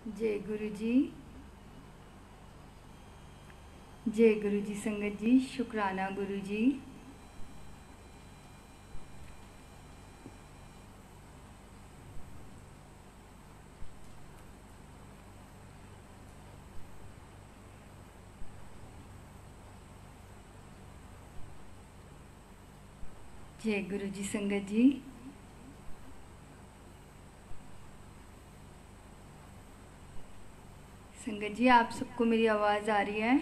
जय गुरु जी। जय गुरु जी संगत जी, शुक्राना गुरु जी। जय गुरु जी संगत जी। संगत जी, आप सबको मेरी आवाज़ आ रही है?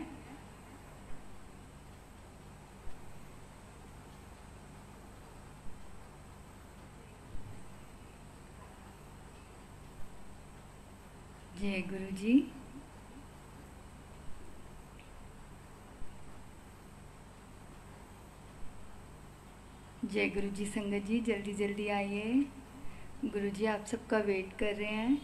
जय गुरु जी। जय गुरु जी संगत जी, जल्दी जल्दी आइए। गुरु जी आप सबका वेट कर रहे हैं।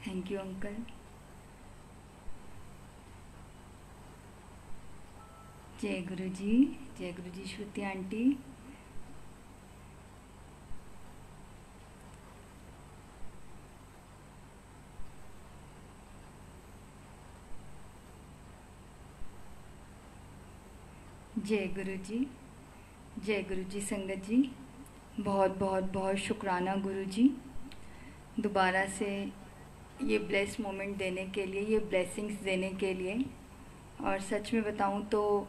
Thank you uncle. जय गुरु जी। जय गुरु जी श्रुति आंटी। जय गुरु जी। जय गुरु जी संगत जी, बहुत बहुत बहुत शुक्राना गुरु जी, दोबारा से ये ब्लेस मोमेंट देने के लिए, ये ब्लेसिंग्स देने के लिए। और सच में बताऊं तो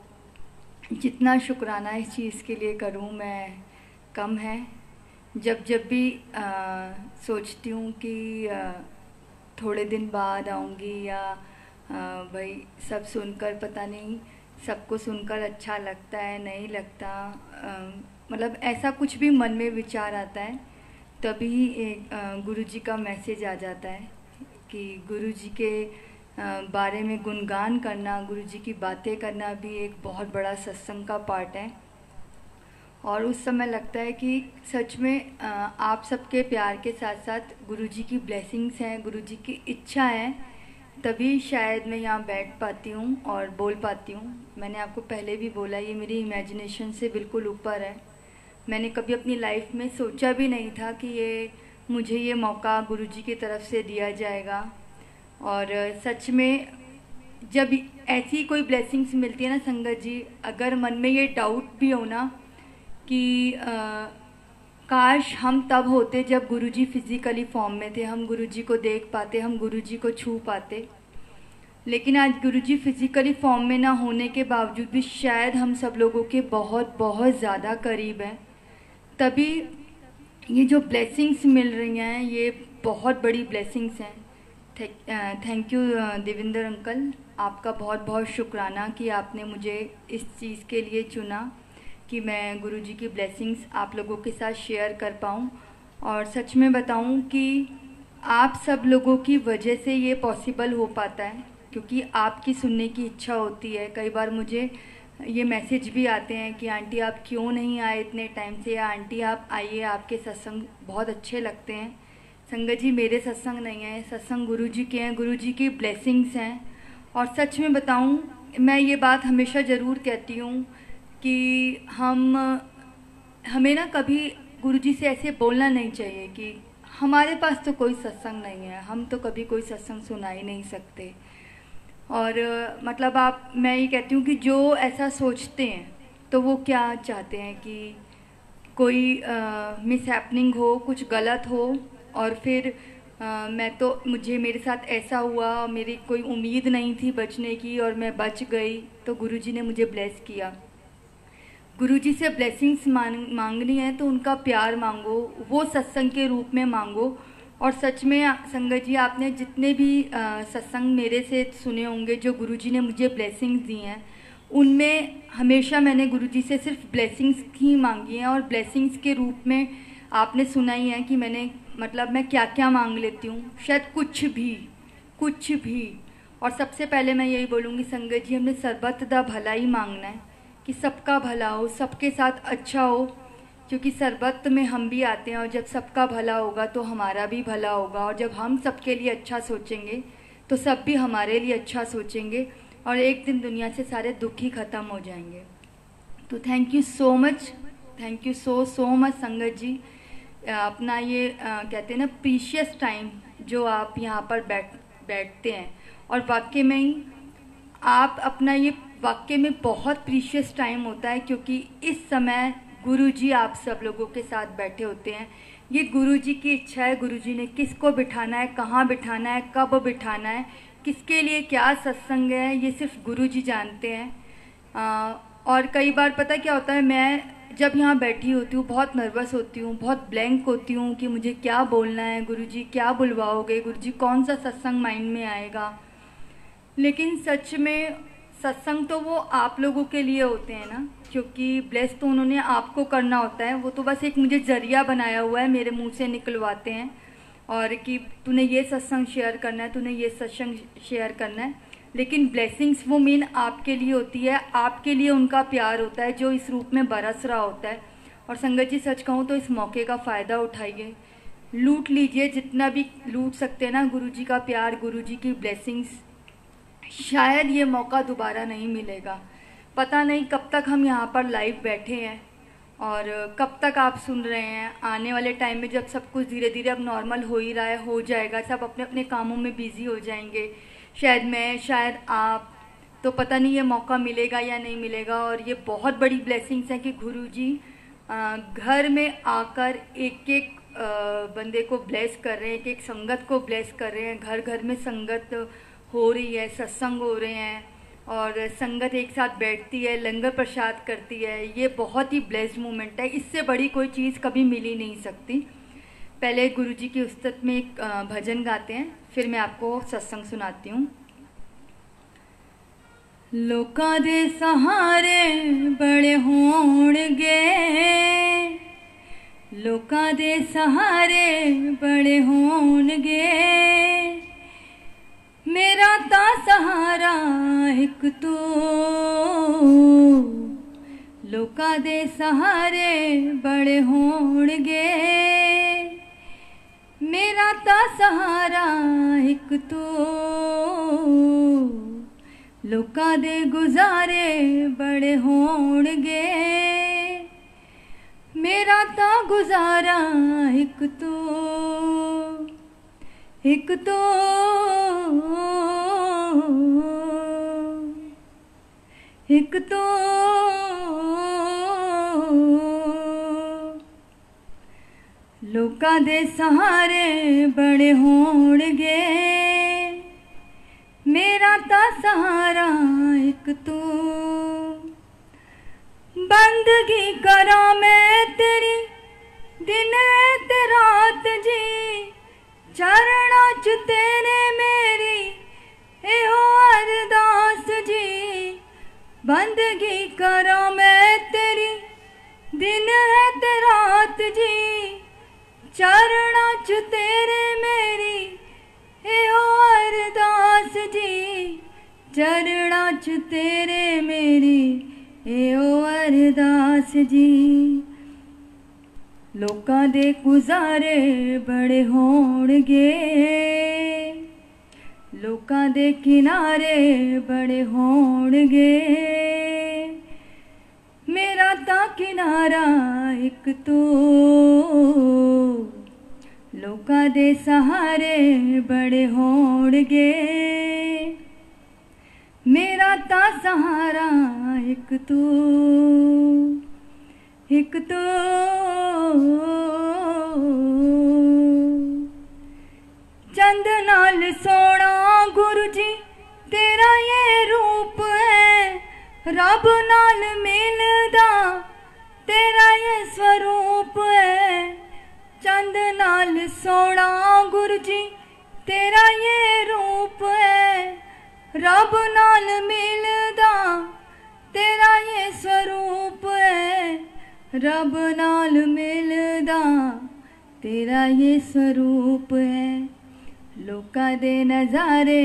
जितना शुक्राना इस चीज़ के लिए करूं मैं कम है। जब जब भी सोचती हूँ कि थोड़े दिन बाद आऊँगी या भाई सब सुनकर पता नहीं सबको सुनकर अच्छा लगता है नहीं लगता, मतलब ऐसा कुछ भी मन में विचार आता है, तभी एक गुरु जी का मैसेज आ जाता है कि गुरु जी के बारे में गुणगान करना, गुरु जी की बातें करना भी एक बहुत बड़ा सत्संग का पार्ट है। और उस समय लगता है कि सच में आप सबके प्यार के साथ साथ गुरु जी की ब्लेसिंग्स हैं, गुरु जी की इच्छा है, तभी शायद मैं यहाँ बैठ पाती हूँ और बोल पाती हूँ। मैंने आपको पहले भी बोला, ये मेरी इमेजिनेशन से बिल्कुल ऊपर है। मैंने कभी अपनी लाइफ में सोचा भी नहीं था कि मुझे ये मौका गुरु जी की तरफ से दिया जाएगा। और सच में जब ऐसी कोई ब्लेसिंग्स मिलती है ना संगत जी, अगर मन में ये डाउट भी हो ना कि काश हम तब होते जब गुरुजी फिजिकली फॉर्म में थे, हम गुरुजी को देख पाते, हम गुरुजी को छू पाते। लेकिन आज गुरुजी फिजिकली फॉर्म में ना होने के बावजूद भी शायद हम सब लोगों के बहुत बहुत ज़्यादा करीब हैं। तभी ये जो ब्लेसिंग्स मिल रही हैं ये बहुत बड़ी ब्लेसिंग्स हैं। थैंक यू देवेंद्र अंकल, आपका बहुत बहुत शुक्राना कि आपने मुझे इस चीज़ के लिए चुना कि मैं गुरुजी की ब्लेसिंग्स आप लोगों के साथ शेयर कर पाऊँ। और सच में बताऊँ कि आप सब लोगों की वजह से ये पॉसिबल हो पाता है, क्योंकि आपकी सुनने की इच्छा होती है। कई बार मुझे ये मैसेज भी आते हैं कि आंटी आप क्यों नहीं आए इतने टाइम से, या आंटी आप आइए, आपके सत्संग बहुत अच्छे लगते हैं। संगत जी, मेरे सत्संग नहीं है, सत्संग गुरुजी के हैं, गुरुजी की ब्लेसिंग्स हैं। और सच में बताऊँ, मैं ये बात हमेशा ज़रूर कहती हूँ कि हमें ना कभी गुरुजी से ऐसे बोलना नहीं चाहिए कि हमारे पास तो कोई सत्संग नहीं है, हम तो कभी कोई सत्संग सुना ही नहीं सकते। और मतलब मैं ये कहती हूँ कि जो ऐसा सोचते हैं तो वो क्या चाहते हैं कि कोई मिस हैपनिंग हो, कुछ गलत हो, और फिर मैं तो मुझे मेरे साथ ऐसा हुआ, मेरी कोई उम्मीद नहीं थी बचने की और मैं बच गई, तो गुरुजी ने मुझे ब्लेस किया। गुरुजी से ब्लेसिंग्स मांगनी है तो उनका प्यार मांगो, वो सत्संग के रूप में मांगो। और सच में संगत जी, आपने जितने भी सत्संग मेरे से सुने होंगे जो गुरुजी ने मुझे ब्लेसिंग्स दी हैं, उनमें हमेशा मैंने गुरुजी से सिर्फ ब्लेसिंग्स ही मांगी हैं। और ब्लेसिंग्स के रूप में आपने सुना ही है कि मैंने मतलब मैं क्या क्या मांग लेती हूँ, शायद कुछ भी। और सबसे पहले मैं यही बोलूँगी संगत जी, हमने सर्वत्र भला ही मांगना है कि सबका भला हो, सबके साथ अच्छा हो, क्योंकि सरबत में हम भी आते हैं। और जब सबका भला होगा तो हमारा भी भला होगा, और जब हम सबके लिए अच्छा सोचेंगे तो सब भी हमारे लिए अच्छा सोचेंगे, और एक दिन दुनिया से सारे दुख ही ख़त्म हो जाएंगे। तो thank you so much, thank you so much संगत जी। अपना ये कहते हैं ना प्रीशियस टाइम जो आप यहाँ पर बैठते हैं, और वाकई में ही आप अपना ये वाकई में बहुत प्रीशियस टाइम होता है, क्योंकि इस समय गुरुजी आप सब लोगों के साथ बैठे होते हैं। ये गुरुजी की इच्छा है, गुरुजी ने किसको बिठाना है, कहाँ बिठाना है, कब बिठाना है, किसके लिए क्या सत्संग है, ये सिर्फ गुरुजी जानते हैं। और कई बार पता क्या होता है, मैं जब यहाँ बैठी होती हूँ बहुत नर्वस होती हूँ, बहुत ब्लैंक होती हूँ कि मुझे क्या बोलना है, गुरुजी क्या बुलवाओगे, गुरुजी कौन सा सत्संग माइंड में आएगा। लेकिन सच में सत्संग तो वो आप लोगों के लिए होते हैं ना, क्योंकि ब्लेस तो उन्होंने आपको करना होता है, वो तो बस एक मुझे जरिया बनाया हुआ है, मेरे मुंह से निकलवाते हैं और कि तूने ये सत्संग शेयर करना है, तूने ये सत्संग शेयर करना है। लेकिन ब्लेसिंग्स वो मेन आपके लिए होती है, आपके लिए उनका प्यार होता है जो इस रूप में बरस रहा होता है। और संगत जी सच कहूँ तो इस मौके का फ़ायदा उठाइए, लूट लीजिए जितना भी लूट सकते हैं ना गुरुजी का प्यार, गुरुजी की ब्लेसिंग्स। शायद ये मौका दोबारा नहीं मिलेगा, पता नहीं कब तक हम यहाँ पर लाइव बैठे हैं और कब तक आप सुन रहे हैं। आने वाले टाइम में जब सब कुछ धीरे धीरे अब नॉर्मल हो ही रहा है, हो जाएगा, सब अपने अपने कामों में बिजी हो जाएंगे, शायद मैं, शायद आप, तो पता नहीं ये मौका मिलेगा या नहीं मिलेगा। और ये बहुत बड़ी ब्लेसिंग्स हैं कि गुरुजी घर में आकर एक एक बंदे को ब्लेस कर रहे हैं, एक एक संगत को ब्लेस कर रहे हैं। घर घर में संगत हो रही है, सत्संग हो रहे हैं और संगत एक साथ बैठती है, लंगर प्रसाद करती है। ये बहुत ही ब्लेस्ड मोमेंट है, इससे बड़ी कोई चीज़ कभी मिल ही नहीं सकती। पहले गुरुजी की उस्तत में एक भजन गाते हैं, फिर मैं आपको सत्संग सुनाती हूँ। लोकां दे सहारे बड़े होणगे, लोकां दे सहारे बड़े होणगे, मेरा ता सहारा एक तू। लोकां दे सहारे बड़े होणगे, मेरा ता सहारा एक तू। लोकां दे गुजारे बड़े होणगे, मेरा ता गुजारा एक तू। एक तो एक तो लोकां दे सहारे बड़े होणगे, मेरा ता सहारा एक तू। बंदगी करा मैं तेरी दिन ते रात जी, चरणां च तेरे मेरी एहो अरदास जी। बंदगी करा मैं तेरी दिन है ते रात जी, चरणां च तेरे मेरी एहो अरदास जी। चरणां च तेरे मेरी एहो अरदास जी। लोकां दे गुजारे बड़े होणगे, लोकां दे किनारे बड़े होणगे, मेरा ता किनारा एक तू। लोकां दे सहारे बड़े होणगे, मेरा ता सहारा एक तू। एक तो चंद नाल सोना गुरुजी तेरा ये रूप है, रब नाल मिलदा तेरा ये स्वरूप है। चंद नाल सोना गुरुजी तेरा ये रूप है, रब नाल मिलदा तेरा ये स्वरूप है। रब नाल मिलदा तेरा ये स्वरूप है। लोकां दे नज़ारे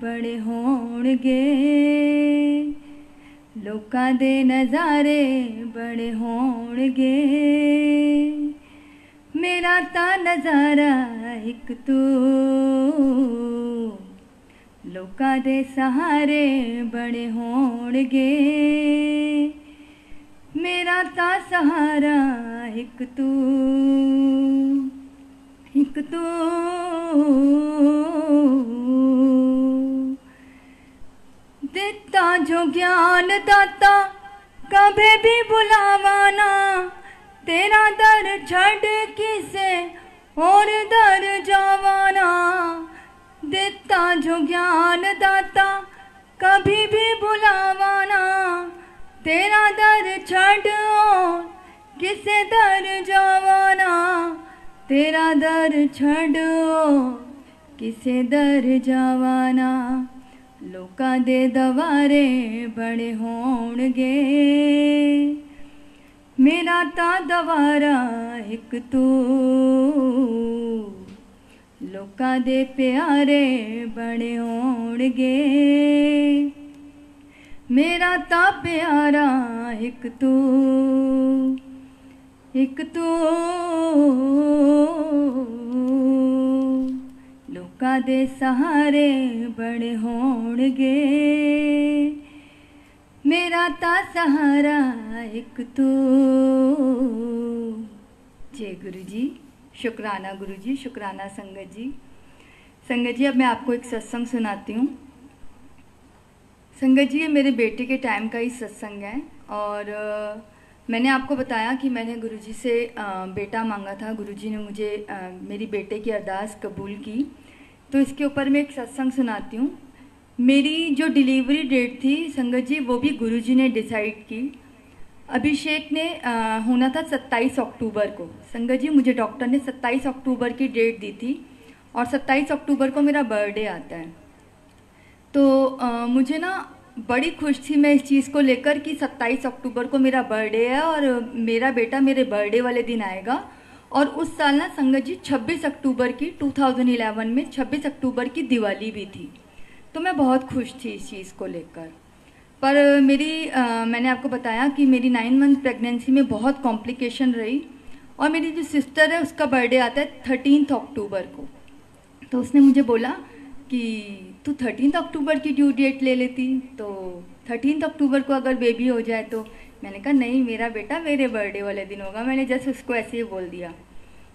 बड़े होणगे, लोकां दे नज़ारे बड़े होणगे, मेरा ता नज़ारा एक तू। लोकां दे सहारे बड़े होणगे, मेरा ता सहारा एक तू दिता जो ज्ञान दाता कभी भी बुलावाना, तेरा दर छड़ किसे और दर जावाना। दिता जो ज्ञान दाता कभी भी बुलावाना, तेरा दर छड़ और किसे दर जावाना। तेरा दर छड़ और किसे दर जावाना। लोका दे दवारे बड़े होणगे, मेरा ता दवारा एक तू। लोका दे प्यारे बड़े होणगे, मेरा ता प्यारा एक तू। लोका दे सहारे बड़े होणगे, मेरा ता सहारा एक तू। जय गुरु जी। शुक्राना गुरु जी, शुक्राना संगत जी। संगत जी, अब मैं आपको एक सत्संग सुनाती हूँ। संगत जी, ये मेरे बेटे के टाइम का ही सत्संग है। और मैंने आपको बताया कि मैंने गुरुजी से बेटा मांगा था। गुरुजी ने मुझे मेरी बेटे की अरदास कबूल की। तो इसके ऊपर मैं एक सत्संग सुनाती हूँ। मेरी जो डिलीवरी डेट थी संगत जी, वो भी गुरुजी ने डिसाइड की। अभिषेक ने होना था 27 अक्टूबर को। संगत जी, मुझे डॉक्टर ने 27 अक्टूबर की डेट दी थी और 27 अक्टूबर को मेरा बर्थडे आता है। तो मुझे ना बड़ी खुश थी मैं इस चीज़ को लेकर कि 27 अक्टूबर को मेरा बर्थडे है और मेरा बेटा मेरे बर्थडे वाले दिन आएगा। और उस साल ना संगत जी 26 अक्टूबर की 2011 में 26 अक्टूबर की दिवाली भी थी। तो मैं बहुत खुश थी इस चीज़ को लेकर। पर मैंने आपको बताया कि मेरी 9 मंथ प्रेगनेंसी में बहुत कॉम्प्लिकेशन रही। और मेरी जो सिस्टर है उसका बर्थडे आता है 13 अक्टूबर को। तो उसने मुझे बोला कि तू 13 अक्टूबर की ड्यू डेट ले लेती, तो 13 अक्टूबर को अगर बेबी हो जाए तो। मैंने कहा नहीं, मेरा बेटा मेरे बर्थडे वाले दिन होगा। मैंने जस्ट उसको ऐसे ही बोल दिया।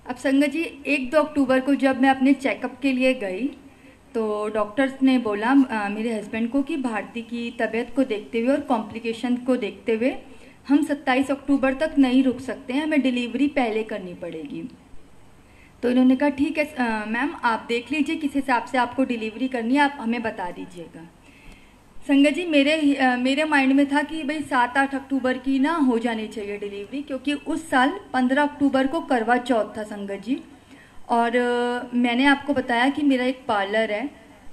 अब संगत जी, 1-2 अक्टूबर को जब मैं अपने चेकअप के लिए गई तो डॉक्टर्स ने बोला मेरे हस्बैंड को कि भारती की तबीयत को देखते हुए और कॉम्प्लिकेशन को देखते हुए हम 27 अक्टूबर तक नहीं रुक सकते हैं, हमें डिलीवरी पहले करनी पड़ेगी। तो इन्होंने कहा ठीक है मैम, आप देख लीजिए किस हिसाब से आपको डिलीवरी करनी है, आप हमें बता दीजिएगा। संगत जी, मेरे माइंड में था कि भाई 7-8 अक्टूबर की ना हो जानी चाहिए डिलीवरी, क्योंकि उस साल 15 अक्टूबर को करवा चौथ था संगत जी। और मैंने आपको बताया कि मेरा एक पार्लर है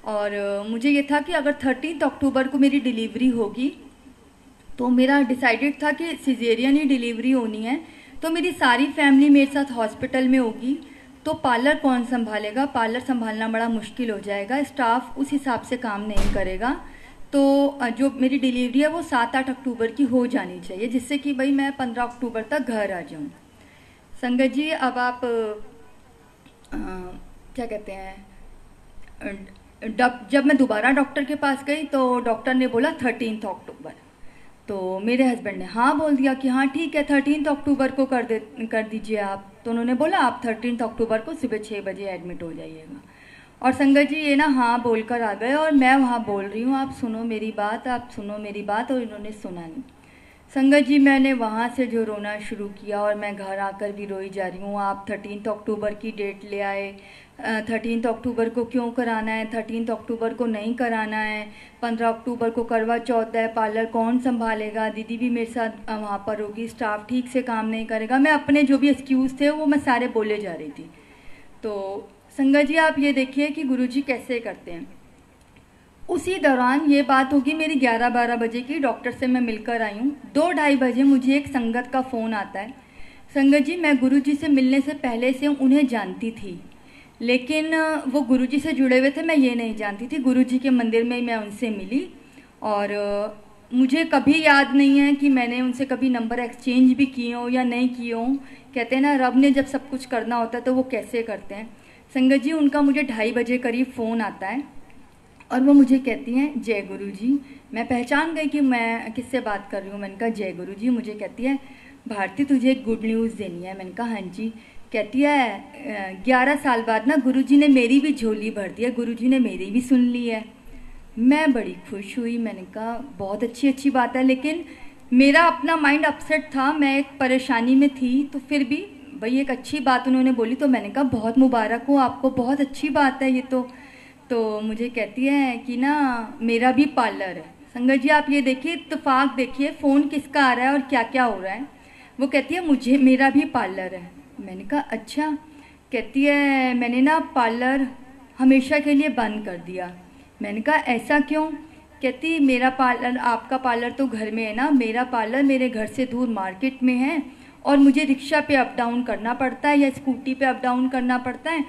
और मुझे ये था कि अगर 13 अक्टूबर को मेरी डिलीवरी होगी तो मेरा डिसाइडेड था कि सिजेरियन ही डिलीवरी होनी है। तो मेरी सारी फैमिली मेरे साथ हॉस्पिटल में होगी, तो पार्लर कौन संभालेगा? पार्लर संभालना बड़ा मुश्किल हो जाएगा, स्टाफ उस हिसाब से काम नहीं करेगा। तो जो मेरी डिलीवरी है वो 7-8 अक्टूबर की हो जानी चाहिए, जिससे कि भाई मैं 15 अक्टूबर तक घर आ जाऊँ। संगत जी, अब आप क्या कहते हैं, जब मैं दोबारा डॉक्टर के पास गई तो डॉक्टर ने बोला 13 अक्टूबर। तो मेरे हस्बैंड ने हाँ बोल दिया कि हाँ ठीक है 13 अक्टूबर को कर दीजिए आप। तो उन्होंने बोला आप 13 अक्टूबर को सुबह 6 बजे एडमिट हो जाइएगा। और संगत जी, ये ना हाँ बोलकर आ गए और मैं वहाँ बोल रही हूँ आप सुनो मेरी बात, आप सुनो मेरी बात, और इन्होंने सुना नहीं। संगत जी, मैंने वहाँ से जो रोना शुरू किया और मैं घर आकर भी रोई जा रही हूँ। आप 13 अक्टूबर की डेट ले आए, 13 अक्टूबर को क्यों कराना है, 13 अक्टूबर को नहीं कराना है, 15 अक्टूबर को करवा चौथ है, पार्लर कौन संभालेगा, दीदी भी मेरे साथ वहाँ पर होगी, स्टाफ ठीक से काम नहीं करेगा। मैं अपने जो भी एक्सक्यूज़ थे वो मैं सारे बोले जा रही थी। तो संगत जी, आप ये देखिए कि गुरुजी कैसे करते हैं। उसी दौरान ये बात होगी मेरी 11-12 बजे की, डॉक्टर से मैं मिलकर आई हूँ। 2-2:30 बजे मुझे एक संगत का फ़ोन आता है। संगत जी, मैं गुरुजी से मिलने से पहले से उन्हें जानती थी, लेकिन वो गुरुजी से जुड़े हुए थे, मैं ये नहीं जानती थी। गुरुजी के मंदिर में मैं उनसे मिली और मुझे कभी याद नहीं है कि मैंने उनसे कभी नंबर एक्सचेंज भी किए हों या नहीं किए हों। कहते हैं ना, रब ने जब सब कुछ करना होता है तो वो कैसे करते हैं। संगत जी, उनका मुझे 2:30 बजे करीब फ़ोन आता है और वो मुझे कहती हैं जय गुरु जी। मैं पहचान गई कि मैं किससे बात कर रही हूँ। मैंने कहा जय गुरु जी। मुझे कहती है भारती तुझे एक गुड न्यूज़ देनी है। मैंने कहा हाँ जी। कहती है 11 साल बाद ना गुरु जी ने मेरी भी झोली भर दी है, गुरु जी ने मेरी भी सुन ली है। मैं बड़ी खुश हुई। मैंने कहा बहुत अच्छी बात है, लेकिन मेरा अपना माइंड अपसेट था, मैं एक परेशानी में थी। तो फिर भी भाई एक अच्छी बात उन्होंने बोली, तो मैंने कहा बहुत मुबारक हो आपको, बहुत अच्छी बात है ये तो मुझे कहती है कि ना मेरा भी पार्लर है। संगत जी आप ये देखिए, इत्तेफाक देखिए, फ़ोन किसका आ रहा है और क्या क्या हो रहा है। वो कहती है मुझे मेरा भी पार्लर है। मैंने कहा अच्छा। कहती है मैंने ना पार्लर हमेशा के लिए बंद कर दिया। मैंने कहा ऐसा क्यों? कहती मेरा पार्लर, आपका पार्लर तो घर में है ना, मेरा पार्लर मेरे घर से दूर मार्केट में है और मुझे रिक्शा पे अप डाउन करना पड़ता है या स्कूटी पे अप डाउन करना पड़ता है।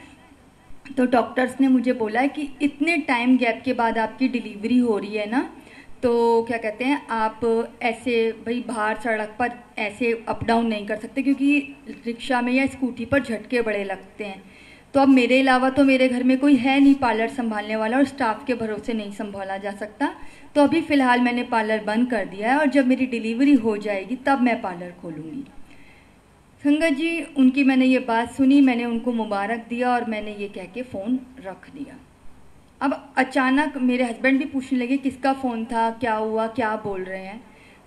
तो डॉक्टर्स ने मुझे बोला है कि इतने टाइम गैप के बाद आपकी डिलीवरी हो रही है ना, तो क्या कहते हैं आप ऐसे भाई बाहर सड़क पर ऐसे अप डाउन नहीं कर सकते, क्योंकि रिक्शा में या स्कूटी पर झटके बड़े लगते हैं। तो अब मेरे अलावा तो मेरे घर में कोई है नहीं पार्लर संभालने वाला और स्टाफ के भरोसे नहीं संभाला जा सकता। तो अभी फ़िलहाल मैंने पार्लर बंद कर दिया है और जब मेरी डिलीवरी हो जाएगी तब मैं पार्लर खोलूँगी। संगत जी उनकी मैंने ये बात सुनी, मैंने उनको मुबारक दिया और मैंने ये कह के फ़ोन रख दिया। अब अचानक मेरे हस्बैंड भी पूछने लगे किसका फ़ोन था, क्या हुआ, क्या बोल रहे हैं।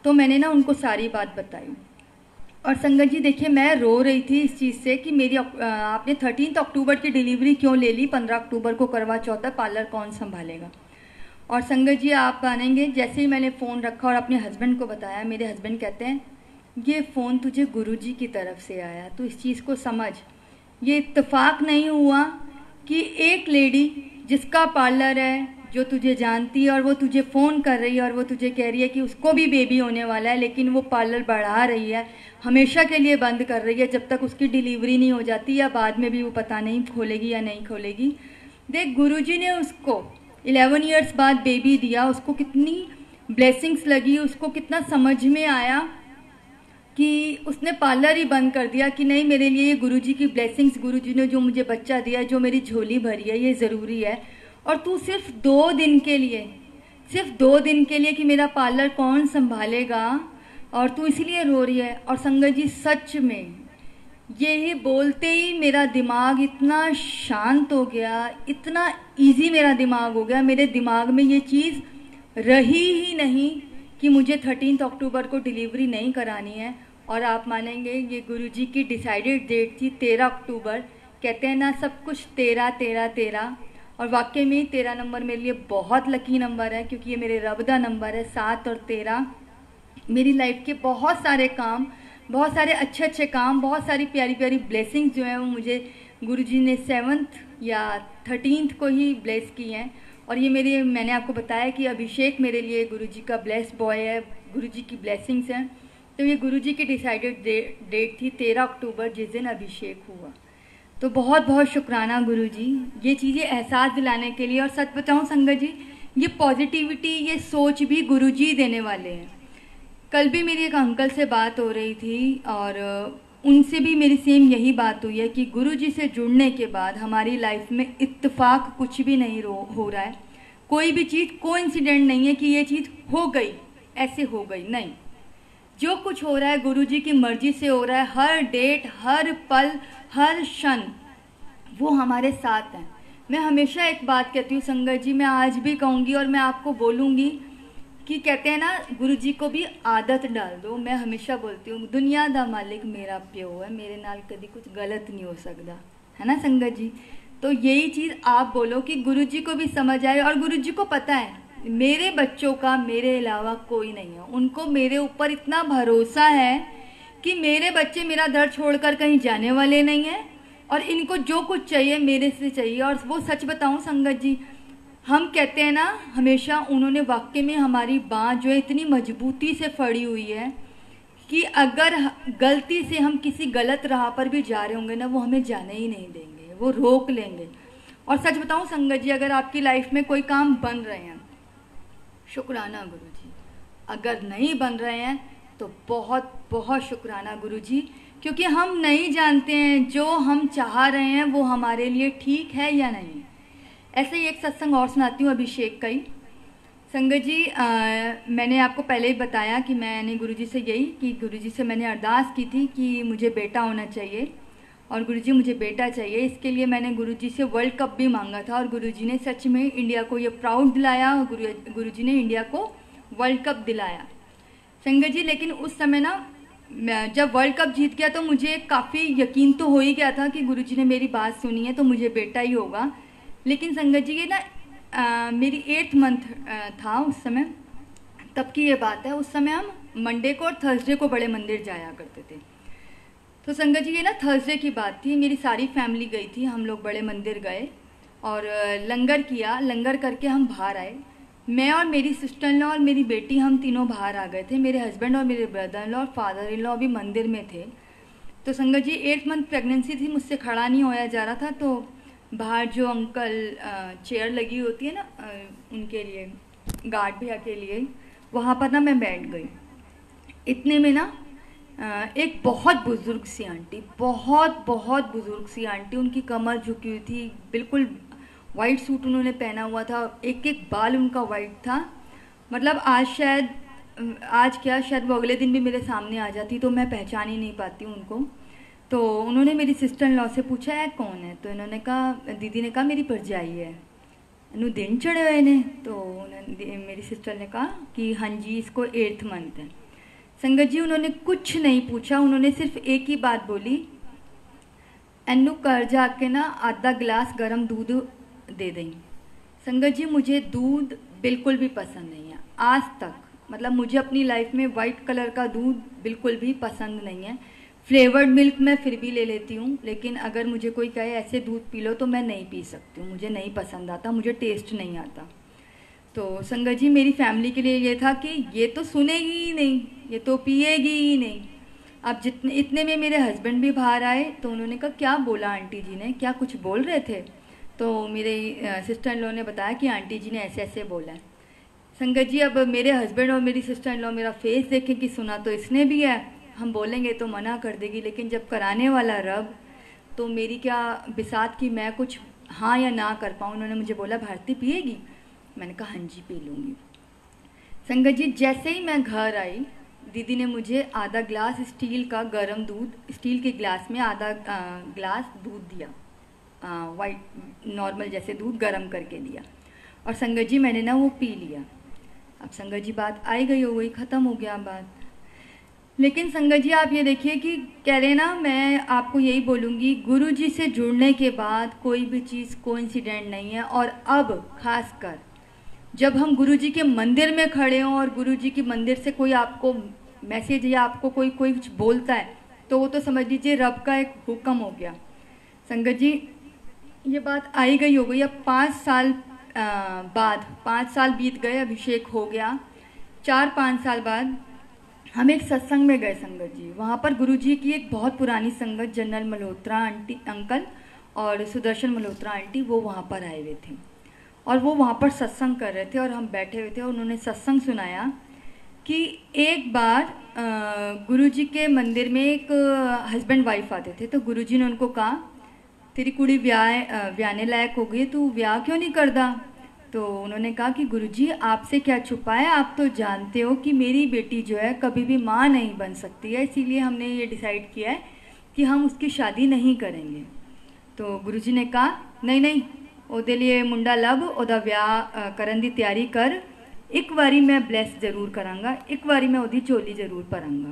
तो मैंने ना उनको सारी बात बताई। और संगत जी देखिए मैं रो रही थी इस चीज़ से कि मेरी आपने 13 अक्टूबर की डिलीवरी क्यों ले ली, 15 अक्टूबर को करवा चौथ है, पार्लर कौन संभालेगा। और संगत जी आप मानेंगे, जैसे ही मैंने फ़ोन रखा और अपने हस्बैंड को बताया, मेरे हस्बैंड कहते हैं ये फ़ोन तुझे गुरुजी की तरफ से आया, तो इस चीज़ को समझ। ये इत्तेफाक नहीं हुआ कि एक लेडी जिसका पार्लर है, जो तुझे जानती है और वो तुझे फ़ोन कर रही है और वो तुझे कह रही है कि उसको भी बेबी होने वाला है, लेकिन वो पार्लर बढ़ा रही है, हमेशा के लिए बंद कर रही है जब तक उसकी डिलीवरी नहीं हो जाती, या बाद में भी वो पता नहीं खोलेगी या नहीं खोलेगी। देख गुरुजी ने उसको 11 इयर्स बाद बेबी दिया, उसको कितनी ब्लेसिंग्स लगी, उसको कितना समझ में आया कि उसने पार्लर ही बंद कर दिया कि नहीं मेरे लिए ये गुरुजी की ब्लेसिंग्स, गुरुजी ने जो मुझे बच्चा दिया, जो मेरी झोली भरी है, ये ज़रूरी है। और तू सिर्फ 2 दिन के लिए, सिर्फ 2 दिन के लिए कि मेरा पार्लर कौन संभालेगा, और तू इसलिए रो रही है। और संगत जी सच में यही बोलते ही मेरा दिमाग इतना शांत हो गया, इतना इजी मेरा दिमाग हो गया, मेरे दिमाग में ये चीज़ रही ही नहीं कि मुझे 13 अक्टूबर को डिलीवरी नहीं करानी है। और आप मानेंगे ये गुरुजी की डिसाइडेड डेट थी 13 अक्टूबर। कहते हैं ना सब कुछ 13 13 13, और वाकई में 13 नंबर मेरे लिए बहुत लकी नंबर है, क्योंकि ये मेरे रब दा नंबर है। 7 और 13 मेरी लाइफ के बहुत सारे काम, बहुत सारे अच्छे काम, बहुत सारी प्यारी प्यारी ब्लेसिंग्स जो हैं वो मुझे गुरुजी ने 7th या 13th को ही ब्लेस की हैं। और ये मैंने आपको बताया कि अभिषेक मेरे लिए गुरुजी का ब्लेस बॉय है, गुरुजी की ब्लेसिंग्स हैं। तो ये गुरुजी की डिसाइडेड डेट थी 13 अक्टूबर, जिस दिन अभिषेक हुआ। तो बहुत बहुत शुक्राना गुरुजी ये चीज़ें एहसास दिलाने के लिए। और सच बताऊं संगत जी, ये पॉजिटिविटी, ये सोच भी गुरुजी देने वाले हैं। कल भी मेरी एक अंकल से बात हो रही थी और उनसे भी मेरी सेम यही बात हुई है कि गुरुजी से जुड़ने के बाद हमारी लाइफ में इत्तेफाक कुछ भी नहीं हो रहा है। कोई भी चीज़ कोइंसिडेंट नहीं है कि ये चीज़ हो गई, ऐसे हो गई, नहीं। जो कुछ हो रहा है गुरुजी की मर्जी से हो रहा है। हर डेट, हर पल, हर क्षण वो हमारे साथ हैं। मैं हमेशा एक बात कहती हूँ संगत जी, मैं आज भी कहूँगी और मैं आपको बोलूँगी कि कहते हैं ना गुरुजी को भी आदत डाल दो। मैं हमेशा बोलती हूँ दुनिया दा मालिक मेरा प्यो है, मेरे नाल कभी कुछ गलत नहीं हो सकता, है ना संगत जी। तो यही चीज़ आप बोलो कि गुरुजी को भी समझ आए। और गुरुजी को पता है मेरे बच्चों का मेरे अलावा कोई नहीं है, उनको मेरे ऊपर इतना भरोसा है कि मेरे बच्चे मेरा दर छोड़कर कहीं जाने वाले नहीं हैं और इनको जो कुछ चाहिए मेरे से चाहिए। और वो सच बताऊं संगत जी, हम कहते हैं ना हमेशा, उन्होंने वाकई में हमारी बाँह जो है इतनी मजबूती से फड़ी हुई है कि अगर गलती से हम किसी गलत राह पर भी जा रहे होंगे ना, वो हमें जाने ही नहीं देंगे, वो रोक लेंगे। और सच बताऊं संगत जी, अगर आपकी लाइफ में कोई काम बन रहे हैं, शुक्राना गुरुजी। अगर नहीं बन रहे हैं तो बहुत बहुत शुक्राना गुरुजी, क्योंकि हम नहीं जानते हैं जो हम चाह रहे हैं वो हमारे लिए ठीक है या नहीं। ऐसे ही एक सत्संग और सुनाती हूँ अभिषेक का ही। संगत जी, मैंने आपको पहले ही बताया कि मैंने गुरुजी से यही कि गुरुजी से मैंने अरदास की थी कि मुझे बेटा होना चाहिए और गुरुजी मुझे बेटा चाहिए। इसके लिए मैंने गुरुजी से वर्ल्ड कप भी मांगा था और गुरुजी ने सच में इंडिया को ये प्राउड दिलाया और गुरुजी ने इंडिया को वर्ल्ड कप दिलाया संगत जी। लेकिन उस समय ना जब वर्ल्ड कप जीत गया तो मुझे काफ़ी यकीन तो हो ही गया था कि गुरुजी ने मेरी बात सुनी है तो मुझे बेटा ही होगा। लेकिन संगत जी ये ना मेरी 8th मंथ था उस समय, तब की ये बात है। उस समय हम मंडे को और थर्सडे को बड़े मंदिर जाया करते थे। तो संगत जी ये ना थर्सडे की बात थी, मेरी सारी फैमिली गई थी, हम लोग बड़े मंदिर गए और लंगर किया। लंगर करके हम बाहर आए, मैं और मेरी सिस्टर इन लॉ और मेरी बेटी, हम तीनों बाहर आ गए थे। मेरे हस्बैंड और मेरे ब्रदर इन लॉ और फादर इन लॉ भी मंदिर में थे। तो संगत जी 8th मंथ प्रेगनेंसी थी, मुझसे खड़ा नहीं होया जा रहा था। तो बाहर जो अंकल चेयर लगी होती है ना उनके लिए, गार्ड भैया के लिए, वहाँ पर ना मैं बैठ गई। इतने में ना एक बहुत बुज़ुर्ग सी आंटी, बहुत बहुत बुज़ुर्ग सी आंटी, उनकी कमर झुकी हुई थी, बिल्कुल वाइट सूट उन्होंने पहना हुआ था, एक एक बाल उनका वाइट था। मतलब आज क्या शायद वो अगले दिन भी मेरे सामने आ जाती तो मैं पहचान ही नहीं पाती हूँ उनको। तो उन्होंने मेरी सिस्टर इन लॉ से पूछा है कौन है, तो इन्होंने कहा, दीदी ने कहा मेरी भरजाई है, इन्हू दिन चढ़े हुए ने। तो मेरी सिस्टर ने कहा कि हाँ जी इसको 8th मंथ है। संगत जी उन्होंने कुछ नहीं पूछा, उन्होंने सिर्फ एक ही बात बोली, एनू कर जाके ना आधा गिलास गर्म दूध दे दें। संगत जी मुझे दूध बिल्कुल भी पसंद नहीं है आज तक, मतलब मुझे अपनी लाइफ में वाइट कलर का दूध बिल्कुल भी पसंद नहीं है। फ्लेवर्ड मिल्क मैं फिर भी ले लेती हूँ, लेकिन अगर मुझे कोई कहे ऐसे दूध पी लो तो मैं नहीं पी सकती हूँ, मुझे नहीं पसंद आता, मुझे टेस्ट नहीं आता। तो संगत जी मेरी फैमिली के लिए ये था कि ये तो सुनेगी ही नहीं, ये तो पिएगी ही नहीं। अब इतने में मेरे हस्बैंड भी बाहर आए तो उन्होंने कहा क्या बोला आंटी जी ने, क्या कुछ बोल रहे थे? तो मेरे सिस्टर इन लॉ ने बताया कि आंटी जी ने ऐसे ऐसे बोला है। संगत जी अब मेरे हस्बैंड और मेरी सिस्टर इन लॉ मेरा फेस देखें कि सुना तो इसने भी है, हम बोलेंगे तो मना कर देगी, लेकिन जब कराने वाला रब, तो मेरी क्या बिसात कि मैं कुछ हाँ या ना कर पाऊँ। उन्होंने मुझे बोला भारती पिएगी, मैंने कहा हाँ जी पी लूँगी। संगत जी जैसे ही मैं घर आई, दीदी ने मुझे आधा ग्लास स्टील का गर्म दूध, स्टील के ग्लास में आधा ग्लास दूध दिया, वाइट नॉर्मल जैसे दूध गर्म करके दिया। और संगत जी मैंने ना वो पी लिया। अब संगत जी बात आई गई हो गई, ख़त्म हो गया बात। लेकिन संगत जी आप ये देखिए कि कह रहे ना, मैं आपको यही बोलूँगी, गुरु जी से जुड़ने के बाद कोई भी चीज़ कोइंसिडेंट नहीं है। और अब खासकर जब हम गुरु जी के मंदिर में खड़े हों और गुरु जी के मंदिर से कोई आपको मैसेज या आपको कोई कुछ बोलता है, तो वो तो समझ लीजिए रब का एक हुक्म हो गया। संगत जी ये बात आई गई हो गई। अब 5 साल बाद, 5 साल बीत गए, अभिषेक हो गया। 4-5 साल बाद हम एक सत्संग में गए संगत जी। वहाँ पर गुरुजी की एक बहुत पुरानी संगत, जनरल मल्होत्रा आंटी अंकल और सुदर्शन मल्होत्रा आंटी, वो वहाँ पर आए हुए थे और वो वहाँ पर सत्संग कर रहे थे और हम बैठे हुए थे। और उन्होंने सत्संग सुनाया कि एक बार गुरुजी के मंदिर में एक हस्बैंड वाइफ आते थे, तो गुरुजी ने उनको कहा तेरी कुड़ी ब्याहने लायक हो गई, तू ब्याह क्यों नहीं करदा? तो उन्होंने कहा कि गुरुजी आपसे क्या छुपा है, आप तो जानते हो कि मेरी बेटी जो है कभी भी माँ नहीं बन सकती है, इसीलिए हमने ये डिसाइड किया है कि हम उसकी शादी नहीं करेंगे। तो गुरुजी ने कहा नहीं नहीं, ਉਹਦੇ लिए मुंडा लभ, ਉਹਦਾ ਵਿਆਹ ਕਰਨ ਦੀ ਤਿਆਰੀ कर, एक बारी मैं ब्लैस जरूर करांगा, एक बारी मैं ਉਹਦੀ ਝੋਲੀ जरूर भरांगा।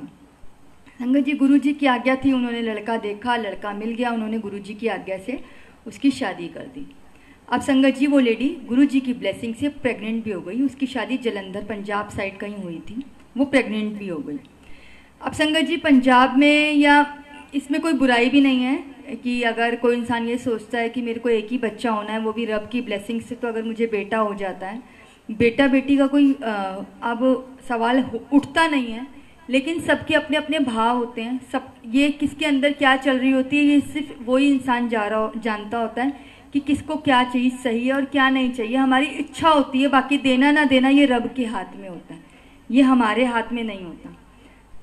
संगत जी गुरु जी की आज्ञा थी, उन्होंने लड़का देखा, लड़का मिल गया, उन्होंने गुरु जी की आज्ञा से उसकी शादी कर दी। अब संगत जी वो लेडी गुरु जी की ब्लेसिंग से प्रेग्नेंट भी हो गई। उसकी शादी जलंधर पंजाब साइड कहीं हुई थी, वो प्रेग्नेंट भी हो गई। अब संगत जी पंजाब में, या इसमें कोई बुराई भी नहीं है कि अगर कोई इंसान ये सोचता है कि मेरे को एक ही बच्चा होना है, वो भी रब की ब्लेसिंग से, तो अगर मुझे बेटा हो जाता है, बेटा बेटी का कोई अब सवाल उठता नहीं है। लेकिन सबके अपने अपने भाव होते हैं, सब ये किसके अंदर क्या चल रही होती है, ये सिर्फ वही इंसान जानता होता है कि किसको क्या चीज़ सही है और क्या नहीं चाहिए। हमारी इच्छा होती है, बाकी देना ना देना ये रब के हाथ में होता है, ये हमारे हाथ में नहीं होता।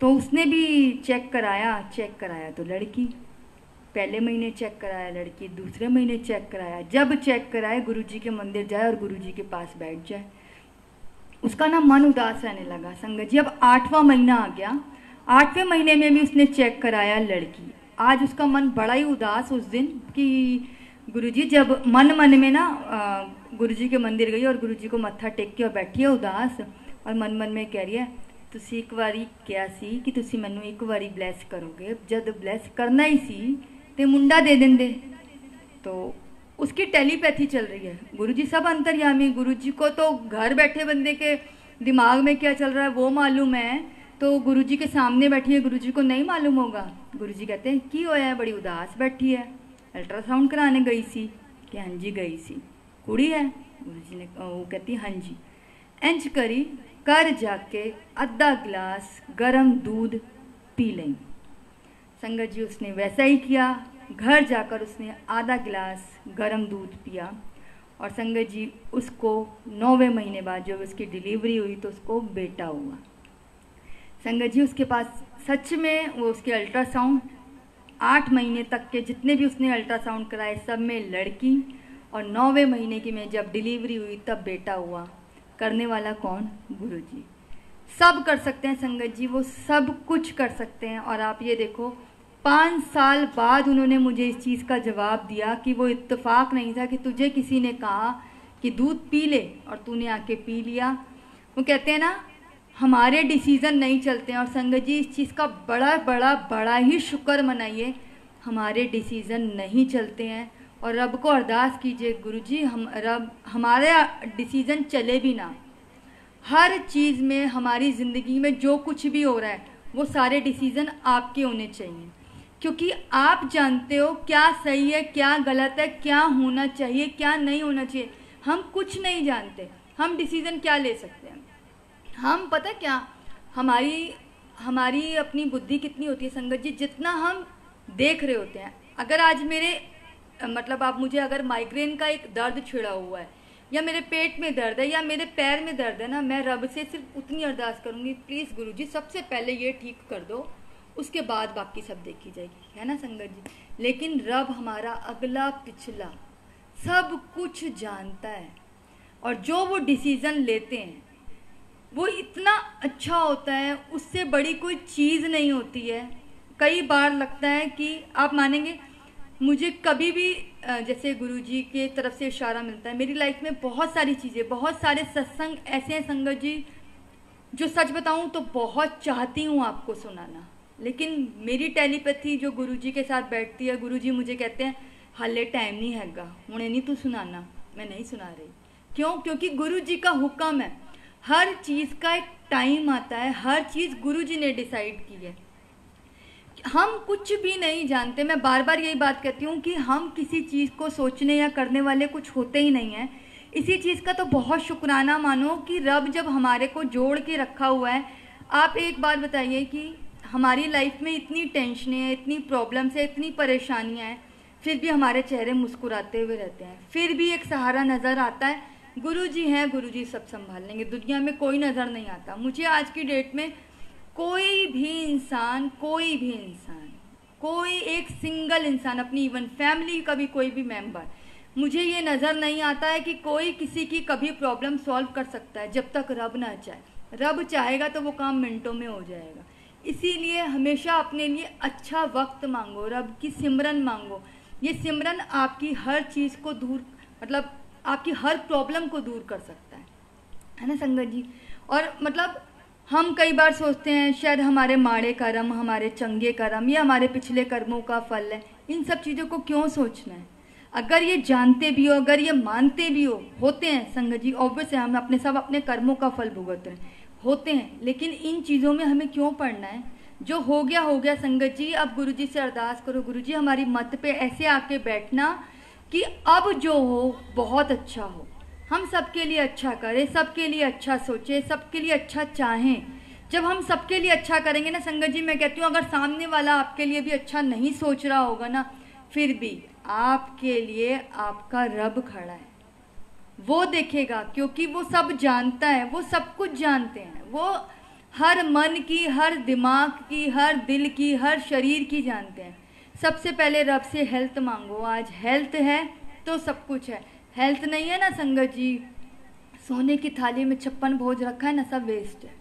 तो उसने भी चेक कराया तो लड़की, पहले महीने चेक कराया लड़की, दूसरे महीने चेक कराया, जब चेक कराए गुरुजी के मंदिर जाए और गुरुजी के पास बैठ जाए। उसका ना मन उदास रहने लगा संगत जी। अब 8वां महीना आ गया, 8वें महीने में भी उसने चेक कराया लड़की। आज उसका मन बड़ा ही उदास उस दिन कि गुरुजी, जब मन मन में ना गुरुजी के मंदिर गई और गुरुजी को मत्था टेक के और बैठी है उदास, और मन मन में कह रही है तुसी एक बारी क्या सी कि तुसी मैनू एक बारी ब्लैस करोगे, जब ब्लैस करना ही सी ते मुंडा दे देंदे। तो उसकी टेलीपैथी चल रही है। गुरुजी सब अंतर्यामी, गुरुजी को तो घर बैठे बंदे के दिमाग में क्या चल रहा है वो मालूम है, तो गुरुजी के सामने बैठी है, गुरुजी को नहीं मालूम होगा। गुरुजी कहते हैं की होया है, बड़ी उदास बैठी है, अल्ट्रासाउंड कराने गई सी कि हाँ जी गई सी, कुड़ी है। गुरुजी ने वो कहती हाँ जी। इंज करी कर जाके आधा गिलास गरम दूध पी लें। संगत जी उसने वैसा ही किया, घर जाकर उसने आधा गिलास गरम दूध पिया। और संगत जी उसको 9वें महीने बाद जब उसकी डिलीवरी हुई तो उसको बेटा हुआ। संगत जी उसके पास सच में वो उसके अल्ट्रासाउंड 8 महीने तक के जितने भी उसने अल्ट्रासाउंड कराए सब में लड़की, और 9वें महीने की में जब डिलीवरी हुई तब बेटा हुआ। करने वाला कौन? गुरुजी। सब कर सकते हैं संगत जी, वो सब कुछ कर सकते हैं। और आप ये देखो 5 साल बाद उन्होंने मुझे इस चीज़ का जवाब दिया कि वो इत्तेफाक नहीं था कि तुझे किसी ने कहा कि दूध पी ले और तूने आके पी लिया। वो कहते हैं ना हमारे डिसीज़न नहीं चलते हैं, और संगत जी इस चीज़ का बड़ा बड़ा बड़ा ही शुक्र मनाइए, हमारे डिसीज़न नहीं चलते हैं। और रब को अरदास कीजिए गुरुजी हम रब हमारे डिसीज़न चले भी ना, हर चीज़ में हमारी ज़िंदगी में जो कुछ भी हो रहा है वो सारे डिसीज़न आपके होने चाहिए, क्योंकि आप जानते हो क्या सही है क्या गलत है, क्या होना चाहिए क्या नहीं होना चाहिए। हम कुछ नहीं जानते, हम डिसीज़न क्या ले सकते हैं? हम पता क्या हमारी अपनी बुद्धि कितनी होती है संगत जी, जितना हम देख रहे होते हैं। अगर आज मेरे मतलब आप मुझे अगर माइग्रेन का एक दर्द छिड़ा हुआ है या मेरे पेट में दर्द है या मेरे पैर में दर्द है ना, मैं रब से सिर्फ उतनी अरदास करूँगी प्लीज़ गुरुजी सबसे पहले ये ठीक कर दो, उसके बाद बाकी सब देखी जाएगी, है ना संगत जी। लेकिन रब हमारा अगला पिछला सब कुछ जानता है, और जो वो डिसीज़न लेते हैं वो इतना अच्छा होता है, उससे बड़ी कोई चीज़ नहीं होती है। कई बार लगता है कि आप मानेंगे मुझे कभी भी जैसे गुरुजी के तरफ से इशारा मिलता है, मेरी लाइफ में बहुत सारी चीज़ें, बहुत सारे सत्संग ऐसे हैं संगत जी जो सच बताऊं तो बहुत चाहती हूं आपको सुनाना, लेकिन मेरी टेलीपैथी जो गुरुजी के साथ बैठती है, गुरुजी मुझे कहते हैं हाले टाइम नहीं हैगा, हुणे नहीं तू सुनाना, मैं नहीं सुना रही। क्यों? क्योंकि गुरुजी का हुक्म है, हर चीज़ का एक टाइम आता है, हर चीज़ गुरुजी ने डिसाइड की है। हम कुछ भी नहीं जानते, मैं बार बार यही बात कहती हूँ कि हम किसी चीज़ को सोचने या करने वाले कुछ होते ही नहीं हैं। इसी चीज़ का तो बहुत शुक्राना मानो कि रब जब हमारे को जोड़ के रखा हुआ है। आप एक बात बताइए कि हमारी लाइफ में इतनी टेंशनें हैं, इतनी प्रॉब्लम्स है, इतनी परेशानियाँ हैं, फिर भी हमारे चेहरे मुस्कुराते हुए रहते हैं, फिर भी एक सहारा नज़र आता है, गुरुजी हैं, गुरुजी सब संभाल लेंगे। दुनिया में कोई नज़र नहीं आता मुझे आज की डेट में, कोई भी इंसान कोई एक सिंगल इंसान, अपनी इवन फैमिली का भी कोई भी मेंबर, मुझे ये नज़र नहीं आता है कि कोई किसी की कभी प्रॉब्लम सॉल्व कर सकता है जब तक रब ना चाहे। रब चाहेगा तो वो काम मिनटों में हो जाएगा। इसीलिए हमेशा अपने लिए अच्छा वक्त मांगो, रब की सिमरन मांगो। ये सिमरन आपकी हर चीज़ को दूर, मतलब आपकी हर प्रॉब्लम को दूर कर सकता है ना संगत जी। और मतलब हम कई बार सोचते हैं शायद हमारे माड़े कर्म, हमारे चंगे कर्म, या हमारे पिछले कर्मों का फल है। इन सब चीज़ों को क्यों सोचना है? अगर ये जानते भी हो, अगर ये मानते भी होते हैं संगत जी, ऑब्वियस है हम अपने कर्मों का फल भुगत रहे होते हैं, लेकिन इन चीज़ों में हमें क्यों पढ़ना है? जो हो गया संगत जी। अब गुरुजी से अरदास करो, गुरुजी हमारी मत पे ऐसे आके बैठना कि अब जो हो बहुत अच्छा हो, हम सबके लिए अच्छा करें, सबके लिए अच्छा सोचें, सबके लिए अच्छा चाहें। जब हम सबके लिए अच्छा करेंगे ना संगत जी, मैं कहती हूँ अगर सामने वाला आपके लिए भी अच्छा नहीं सोच रहा होगा ना, फिर भी आपके लिए आपका रब खड़ा है, वो देखेगा, क्योंकि वो सब जानता है, वो सब कुछ जानते हैं, वो हर मन की, हर दिमाग की, हर दिल की, हर शरीर की जानते हैं। सबसे पहले रब से हेल्थ मांगो। आज हेल्थ है तो सब कुछ है, हेल्थ नहीं है ना संगत जी, सोने की थाली में 56 भोज रखा है ना, सब वेस्ट है।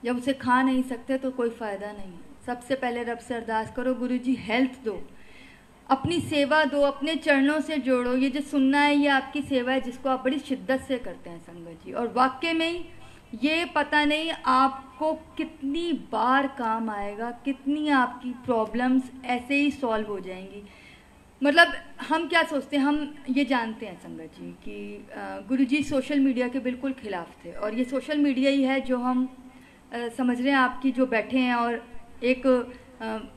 जब उसे खा नहीं सकते तो कोई फ़ायदा नहीं है। सबसे पहले रब से अरदास करो, गुरु जी हेल्थ दो, अपनी सेवा दो, अपने चरणों से जोड़ो। ये जो सुनना है ये आपकी सेवा है, जिसको आप बड़ी शिद्दत से करते हैं संगत जी। और वाकई में ही ये पता नहीं आपको कितनी बार काम आएगा, कितनी आपकी प्रॉब्लम्स ऐसे ही सॉल्व हो जाएंगी। मतलब हम क्या सोचते हैं, हम ये जानते हैं संगत जी कि गुरुजी सोशल मीडिया के बिल्कुल खिलाफ थे, और ये सोशल मीडिया ही है जो हम समझ रहे हैं आपकी जो बैठे हैं और एक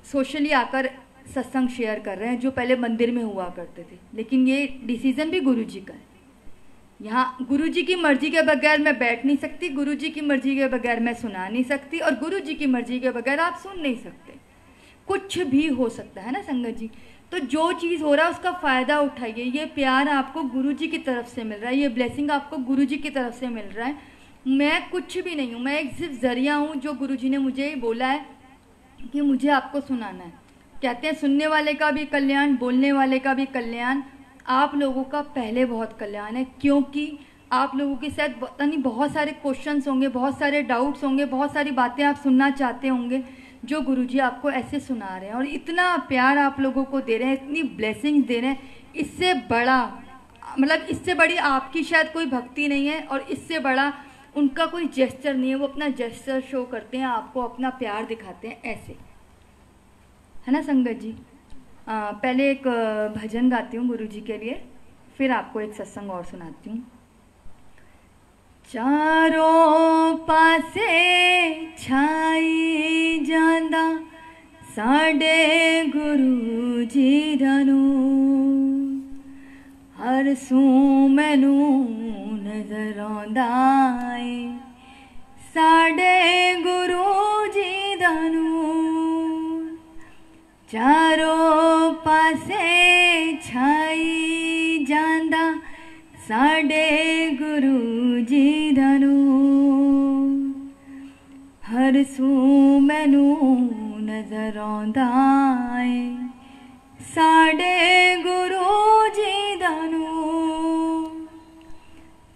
सोशली आकर सत्संग शेयर कर रहे हैं, जो पहले मंदिर में हुआ करते थे। लेकिन ये डिसीज़न भी गुरुजी का है। यहाँ गुरुजी की मर्जी के बगैर मैं बैठ नहीं सकती, गुरुजी की मर्जी के बगैर मैं सुना नहीं सकती, और गुरुजी की मर्जी के बगैर आप सुन नहीं सकते। कुछ भी हो सकता है ना संगत जी। तो जो चीज़ हो रहा है उसका फ़ायदा उठाइए। ये प्यार आपको गुरुजी की तरफ से मिल रहा है, ये ब्लेसिंग आपको गुरुजी की तरफ से मिल रहा है। मैं कुछ भी नहीं हूँ, मैं एक सिर्फ ज़रिया हूँ जो गुरुजी ने मुझे बोला है कि मुझे आपको सुनाना है। कहते हैं सुनने वाले का भी कल्याण, बोलने वाले का भी कल्याण। आप लोगों का पहले बहुत कल्याण है, क्योंकि आप लोगों के साथ पता नहीं बहुत सारे क्वेश्चंस होंगे, बहुत सारे डाउट्स होंगे, बहुत सारी बातें आप सुनना चाहते होंगे जो गुरुजी आपको ऐसे सुना रहे हैं, और इतना प्यार आप लोगों को दे रहे हैं, इतनी ब्लेसिंग्स दे रहे हैं। इससे बड़ा मतलब इससे बड़ी आपकी शायद कोई भक्ति नहीं है, और इससे बड़ा उनका कोई जेस्चर नहीं है। वो अपना जेस्चर शो करते हैं, आपको अपना प्यार दिखाते हैं, ऐसे है ना संगत जी। पहले एक भजन गाती हूँ गुरुजी के लिए, फिर आपको एक सत्संग और सुनाती हूँ। चारों पासे छाई जांदा साडे गुरु जी दनू, हर सू मैनू नजर आंदा है साडे गुरु जी दनू। चारों पासे छाई जांदा साडे गुरु जी दनू, हर सू मैनू नजर आंदा है साडे गुरु जी दनू।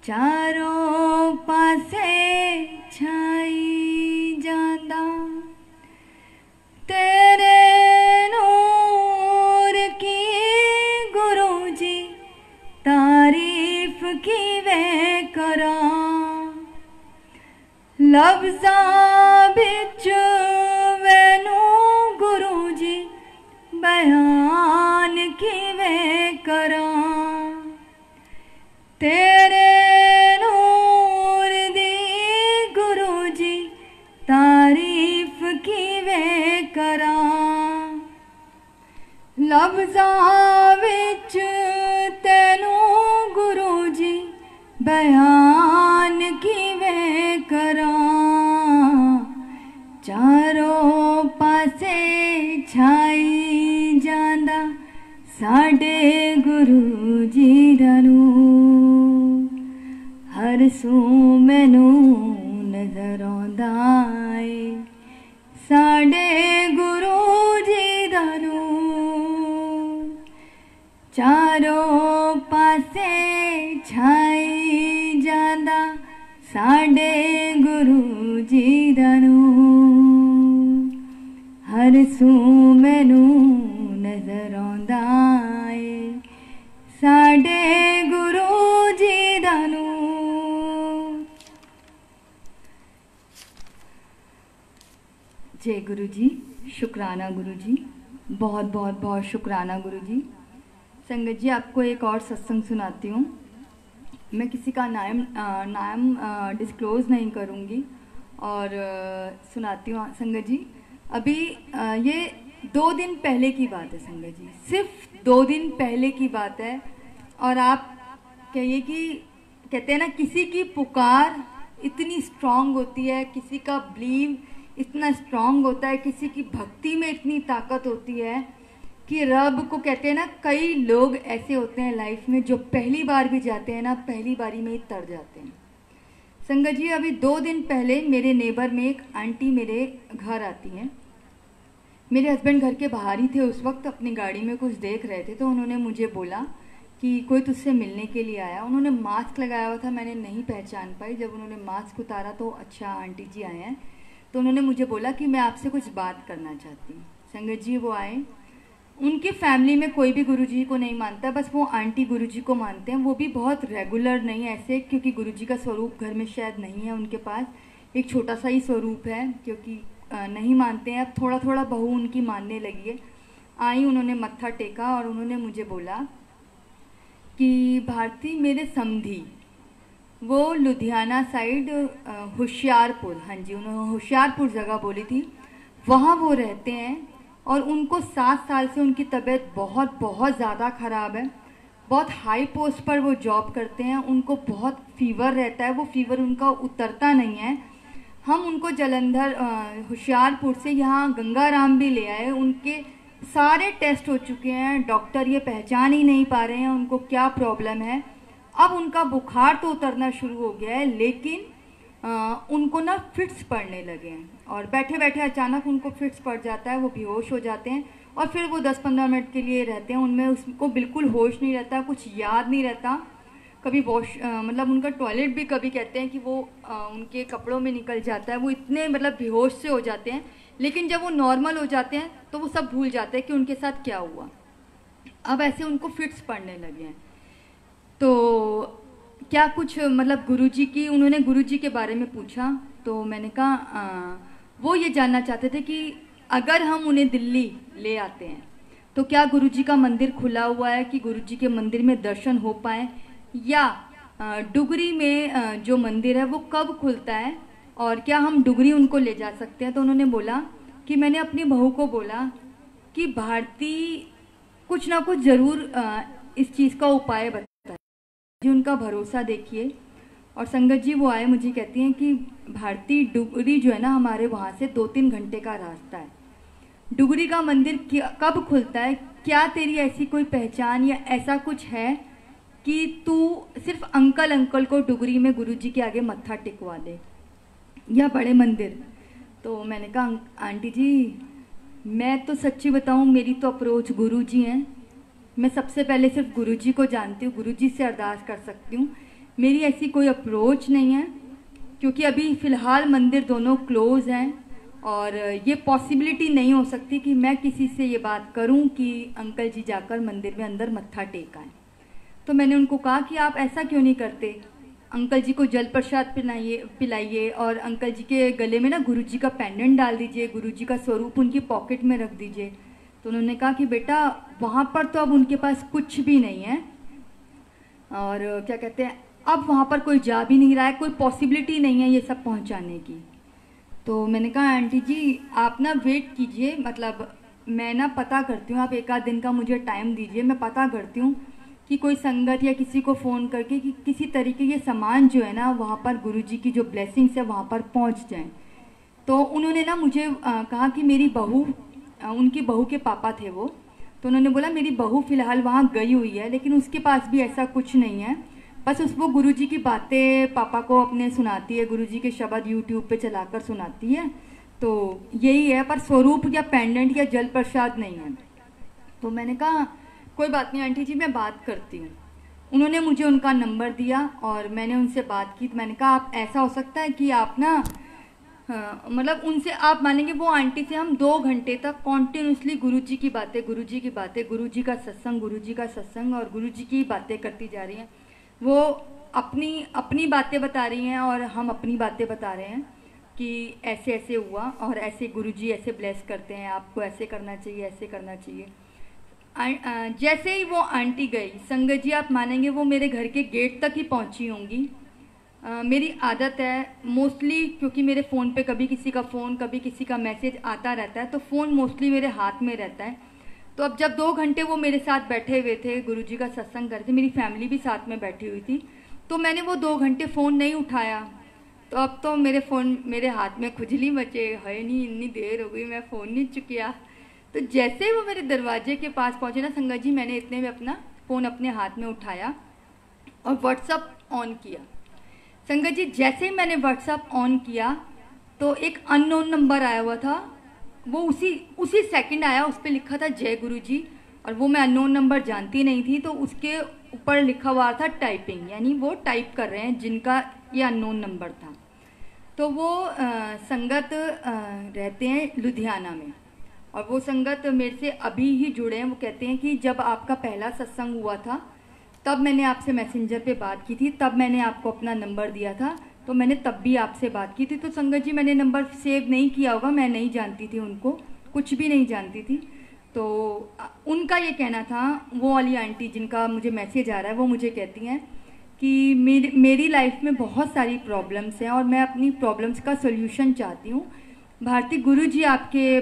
चारों पासे छाई जांदा तेरे नूर की गुरु जी तारीफ की वे करा, लफ्ज़ां बिच वैनू गुरु जी बयान की वे करा। तेरे नूर दी गुरु जी तारीफ की वे करा, लफ्ज़ां विच तैनू गुरु जी बयान की वे करा। चारों पासे छाई जांदा साडे गुरु जी दनू, हर सू मैनू नजर आंदा है साडे गुरु जी दनू। चारों पासे छाई जांदा साडे गुरु जी दनू, हर सू मैनू नजर आंदा है साडे गुरु जी दनू। जय गुरु जी, शुक्राना गुरु जी, बहुत बहुत बहुत शुक्राना गुरु जी। संगत जी आपको एक और सत्संग सुनाती हूँ। मैं किसी का नाम डिस्क्लोज़ नहीं करूँगी, और सुनाती हूँ संगत जी। अभी ये 2 दिन पहले की बात है संगत जी, सिर्फ 2 दिन पहले की बात है। और आप कहिए कि कहते हैं ना, किसी की पुकार इतनी स्ट्रांग होती है, किसी का बिलीव इतना स्ट्रांग होता है, किसी की भक्ति में इतनी ताकत होती है कि रब को कहते हैं ना, कई लोग ऐसे होते हैं लाइफ में जो पहली बार भी जाते हैं ना, पहली बारी में ही तर जाते हैं। संगत जी अभी 2 दिन पहले मेरे नेबर में एक आंटी मेरे घर आती हैं। मेरे हस्बैंड घर के बाहर ही थे उस वक्त, अपनी गाड़ी में कुछ देख रहे थे, तो उन्होंने मुझे बोला कि कोई तुझसे मिलने के लिए आया। उन्होंने मास्क लगाया हुआ था, मैंने नहीं पहचान पाई। जब उन्होंने मास्क उतारा तो अच्छा आंटी जी आए हैं, तो उन्होंने मुझे बोला कि मैं आपसे कुछ बात करना चाहती हूँ। संगत जी वो आए, उनकी फैमिली में कोई भी गुरुजी को नहीं मानता, बस वो आंटी गुरुजी को मानते हैं। वो भी बहुत रेगुलर नहीं ऐसे, क्योंकि गुरुजी का स्वरूप घर में शायद नहीं है उनके पास, एक छोटा सा ही स्वरूप है, क्योंकि नहीं मानते हैं। अब थोड़ा थोड़ा बहू उनकी मानने लगी है। आई, उन्होंने मत्था टेका और उन्होंने मुझे बोला कि भारती मेरे समधी, वो लुधियाना साइड होशियारपुर, हाँ जी उन्होंने होशियारपुर जगह बोली थी, वहाँ वो रहते हैं। और उनको 7 साल से उनकी तबीयत बहुत बहुत ज़्यादा ख़राब है। बहुत हाई पोस्ट पर वो जॉब करते हैं, उनको बहुत फीवर रहता है, वो फीवर उनका उतरता नहीं है। हम उनको जलंधर होशियारपुर से यहाँ गंगाराम भी ले आए, उनके सारे टेस्ट हो चुके हैं, डॉक्टर ये पहचान ही नहीं पा रहे हैं उनको क्या प्रॉब्लम है। अब उनका बुखार तो उतरना शुरू हो गया है, लेकिन उनको ना फिट्स पड़ने लगे हैं, और बैठे बैठे अचानक उनको फिट्स पड़ जाता है, वो बेहोश हो जाते हैं, और फिर वो 10-15 मिनट के लिए रहते हैं, उनमें उसको बिल्कुल होश नहीं रहता, कुछ याद नहीं रहता। कभी वॉश मतलब उनका टॉयलेट भी कभी कहते हैं कि वो उनके कपड़ों में निकल जाता है, वो इतने मतलब बेहोश से हो जाते हैं। लेकिन जब वो नॉर्मल हो जाते हैं तो वो सब भूल जाते हैं कि उनके साथ क्या हुआ। अब ऐसे उनको फिट्स पड़ने लगे हैं। तो क्या कुछ मतलब गुरुजी की, उन्होंने गुरुजी के बारे में पूछा, तो मैंने कहा वो ये जानना चाहते थे कि अगर हम उन्हें दिल्ली ले आते हैं तो क्या गुरुजी का मंदिर खुला हुआ है, कि गुरुजी के मंदिर में दर्शन हो पाए, या डुगरी में जो मंदिर है वो कब खुलता है, और क्या हम डुगरी उनको ले जा सकते हैं। तो उन्होंने बोला कि मैंने अपनी बहू को बोला कि भारती कुछ ना कुछ ज़रूर इस चीज़ का उपाय बताए जी, उनका भरोसा देखिए। और संगत जी वो आए, मुझे कहती हैं कि भारती डुगरी जो है ना, हमारे वहाँ से 2-3 घंटे का रास्ता है, डुगरी का मंदिर कब खुलता है, क्या तेरी ऐसी कोई पहचान या ऐसा कुछ है कि तू सिर्फ अंकल को डुगरी में गुरुजी के आगे मत्था टिकवा दे, या बड़े मंदिर। तो मैंने कहा आंटी जी मैं तो सच्ची बताऊं, मेरी तो अप्रोच गुरुजी हैं, मैं सबसे पहले सिर्फ गुरुजी को जानती हूँ, गुरुजी से अरदास कर सकती हूँ, मेरी ऐसी कोई अप्रोच नहीं है, क्योंकि अभी फ़िलहाल मंदिर दोनों क्लोज़ हैं, और ये पॉसिबिलिटी नहीं हो सकती कि मैं किसी से ये बात करूं कि अंकल जी जाकर मंदिर में अंदर मत्था टेकाएं। तो मैंने उनको कहा कि आप ऐसा क्यों नहीं करते, अंकल जी को जल प्रसाद पिलाइए, और अंकल जी के गले में ना गुरुजी का पेंडेंट डाल दीजिए, गुरुजी का स्वरूप उनकी पॉकेट में रख दीजिए। तो उन्होंने कहा कि बेटा वहाँ पर तो अब उनके पास कुछ भी नहीं है, और क्या कहते हैं, अब वहाँ पर कोई जा भी नहीं रहा है, कोई पॉसिबिलिटी नहीं है ये सब पहुँचाने की। तो मैंने कहा आंटी जी आप ना वेट कीजिए, मतलब मैं ना पता करती हूँ, आप 1 आध दिन का मुझे टाइम दीजिए, मैं पता करती हूँ कि कोई संगत या किसी को फ़ोन करके कि किसी तरीके ये सामान जो है ना वहाँ पर गुरुजी की जो ब्लेसिंग्स है वहाँ पर पहुँच जाएं। तो उन्होंने ना मुझे कहा कि मेरी बहू, उनकी बहू के पापा थे वो, तो उन्होंने बोला मेरी बहू फ़िलहाल वहाँ गई हुई है, लेकिन उसके पास भी ऐसा कुछ नहीं है, बस वो गुरुजी की बातें पापा को अपने सुनाती है, गुरुजी के शब्द यूट्यूब पे चलाकर सुनाती है, तो यही है, पर स्वरूप या पेंडेंट या जल प्रसाद नहीं है। तो मैंने कहा कोई बात नहीं आंटी जी मैं बात करती हूँ। उन्होंने मुझे उनका नंबर दिया और मैंने उनसे बात की। तो मैंने कहा आप ऐसा हो सकता है कि आप ना मतलब उनसे, आप मानेंगे वो आंटी से हम 2 घंटे तक कॉन्टिन्यूसली गुरुजी की बातें, गुरुजी की बातें, गुरुजी का सत्संग, गुरुजी का सत्संग, और गुरुजी की बातें करती जा रही हैं। वो अपनी बातें बता रही हैं और हम अपनी बातें बता रहे हैं कि ऐसे ऐसे हुआ, और ऐसे गुरुजी ऐसे ब्लेस करते हैं, आपको ऐसे करना चाहिए, ऐसे करना चाहिए। जैसे ही वो आंटी गई, संगत जी आप मानेंगे वो मेरे घर के गेट तक ही पहुंची होंगी। मेरी आदत है मोस्टली, क्योंकि मेरे फ़ोन पे कभी किसी का फ़ोन कभी किसी का मैसेज आता रहता है, तो फ़ोन मोस्टली मेरे हाथ में रहता है। तो अब जब 2 घंटे वो मेरे साथ बैठे हुए थे, गुरुजी का सत्संग करते, मेरी फैमिली भी साथ में बैठी हुई थी, तो मैंने वो 2 घंटे फ़ोन नहीं उठाया। तो अब तो मेरे हाथ में खुजली मचे, है नहीं इतनी देर हो गई मैं फ़ोन नहीं चुकिया। तो जैसे ही वो मेरे दरवाजे के पास पहुँचे ना संगत जी, मैंने इतने में अपना फ़ोन अपने हाथ में उठाया और व्हाट्सअप ऑन किया। संगत जी जैसे ही मैंने व्हाट्सअप ऑन किया तो एक अननोन नंबर आया हुआ था, वो उसी सेकंड आया, उस पर लिखा था जय गुरु जी, और वो मैं अननोन नंबर जानती नहीं थी, तो उसके ऊपर लिखा हुआ था टाइपिंग, यानी वो टाइप कर रहे हैं जिनका ये अननोन नंबर था। तो वो संगत रहते हैं लुधियाना में, और वो संगत मेरे से अभी ही जुड़े हैं। वो कहते हैं कि जब आपका पहला सत्संग हुआ था तब मैंने आपसे मैसेंजर पे बात की थी, तब मैंने आपको अपना नंबर दिया था, तो मैंने तब भी आपसे बात की थी। तो संगत जी मैंने नंबर सेव नहीं किया होगा, मैं नहीं जानती थी उनको, कुछ भी नहीं जानती थी। तो उनका ये कहना था, वो वाली आंटी जिनका मुझे मैसेज आ रहा है, वो मुझे कहती हैं कि मेरी लाइफ में बहुत सारी प्रॉब्लम्स हैं और मैं अपनी प्रॉब्लम्स का सोल्यूशन चाहती हूँ। भारती गुरु जी आपके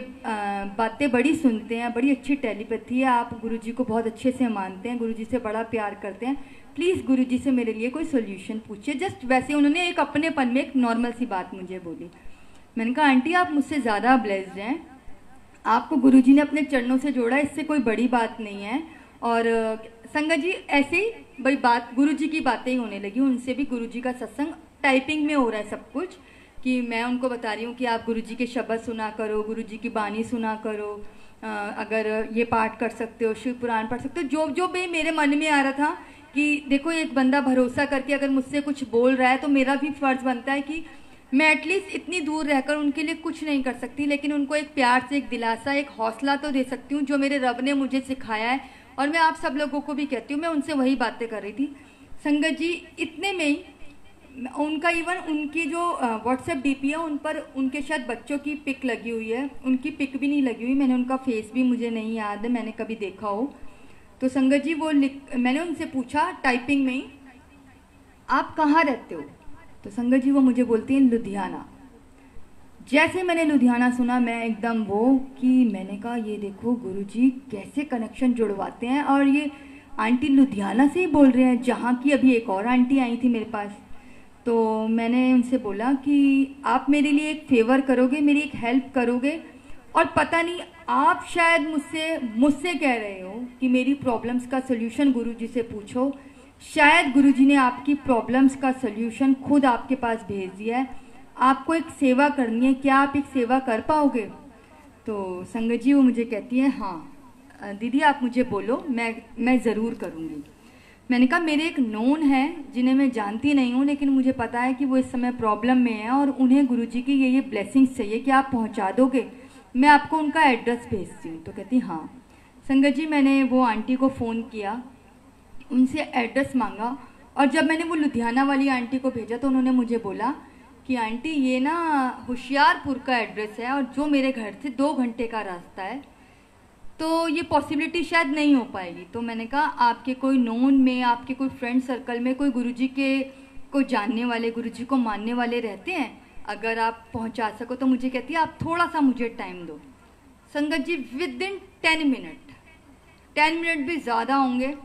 बातें बड़ी सुनते हैं, बड़ी अच्छी टेलीपैथी है, आप गुरु जी को बहुत अच्छे से मानते हैं, गुरु जी से बड़ा प्यार करते हैं, प्लीज़ गुरु जी से मेरे लिए कोई सोल्यूशन पूछिए। जस्ट वैसे उन्होंने एक अपनेपन में एक नॉर्मल सी बात मुझे बोली। मैंने कहा आंटी आप मुझसे ज़्यादा ब्लेस्ड हैं, आपको गुरु जी ने अपने चरणों से जोड़ा, इससे कोई बड़ी बात नहीं है। और संगत जी ऐसे ही बड़ी बात, गुरु जी की बातें ही होने लगी, उनसे भी गुरु जी का सत्संग टाइपिंग में हो रहा है सब कुछ, कि मैं उनको बता रही हूँ कि आप गुरु जी के शब्द सुना करो, गुरु जी की बानी सुना करो, अगर ये पाठ कर सकते हो, शिव पुराण पढ़ सकते हो, जो जो भी मेरे मन में आ रहा था कि देखो एक बंदा भरोसा करके अगर मुझसे कुछ बोल रहा है तो मेरा भी फर्ज बनता है कि मैं एटलीस्ट इतनी दूर रहकर उनके लिए कुछ नहीं कर सकती, लेकिन उनको एक प्यार से, एक दिलासा, एक हौसला तो दे सकती हूँ जो मेरे रब ने मुझे सिखाया है। और मैं आप सब लोगों को भी कहती हूँ, मैं उनसे वही बातें कर रही थी। संगत जी इतने में ही उनका इवन उनकी जो व्हाट्सएप डीपी है उन पर उनके शायद बच्चों की पिक लगी हुई है, उनकी पिक भी नहीं लगी हुई, मैंने उनका फेस भी मुझे नहीं याद है, मैंने कभी देखा हो। तो संगत जी वो मैंने उनसे पूछा टाइपिंग में ही, आप कहाँ रहते हो? तो संगत जी वो मुझे बोलती हैं लुधियाना। जैसे मैंने लुधियाना सुना मैं एकदम वो कि मैंने कहा ये देखो गुरुजी कैसे कनेक्शन जुड़वाते हैं, और ये आंटी लुधियाना से ही बोल रहे हैं, जहाँ की अभी एक और आंटी आई थी मेरे पास। तो मैंने उनसे बोला कि आप मेरे लिए एक फेवर करोगे, मेरी एक हेल्प करोगे, और पता नहीं आप शायद मुझसे कह रहे हो कि मेरी प्रॉब्लम्स का सोल्यूशन गुरुजी से पूछो, शायद गुरुजी ने आपकी प्रॉब्लम्स का सोल्यूशन खुद आपके पास भेज दिया है, आपको एक सेवा करनी है, क्या आप एक सेवा कर पाओगे? तो संगत जी वो मुझे कहती है हाँ दीदी आप मुझे बोलो, मैं ज़रूर करूँगी। मैंने कहा मेरे एक नोन है जिन्हें मैं जानती नहीं हूँ, लेकिन मुझे पता है कि वो इस समय प्रॉब्लम में है और उन्हें गुरुजी की ये ब्लेसिंग्स चाहिए, क्या आप पहुँचा दोगे? मैं आपको उनका एड्रेस भेजती हूँ। तो कहती हाँ। संगत जी मैंने वो आंटी को फ़ोन किया, उनसे एड्रेस मांगा, और जब मैंने वो लुधियाना वाली आंटी को भेजा तो उन्होंने मुझे बोला कि आंटी ये ना होशियारपुर का एड्रेस है और जो मेरे घर से 2 घंटे का रास्ता है, तो ये पॉसिबिलिटी शायद नहीं हो पाएगी। तो मैंने कहा आपके कोई नोन में, आपके कोई फ्रेंड सर्कल में कोई गुरुजी के कोई जानने वाले, गुरुजी को मानने वाले रहते हैं, अगर आप पहुंचा सको तो। मुझे कहती है आप थोड़ा सा मुझे टाइम दो। संगत जी विद इन 10 मिनट भी ज़्यादा होंगे,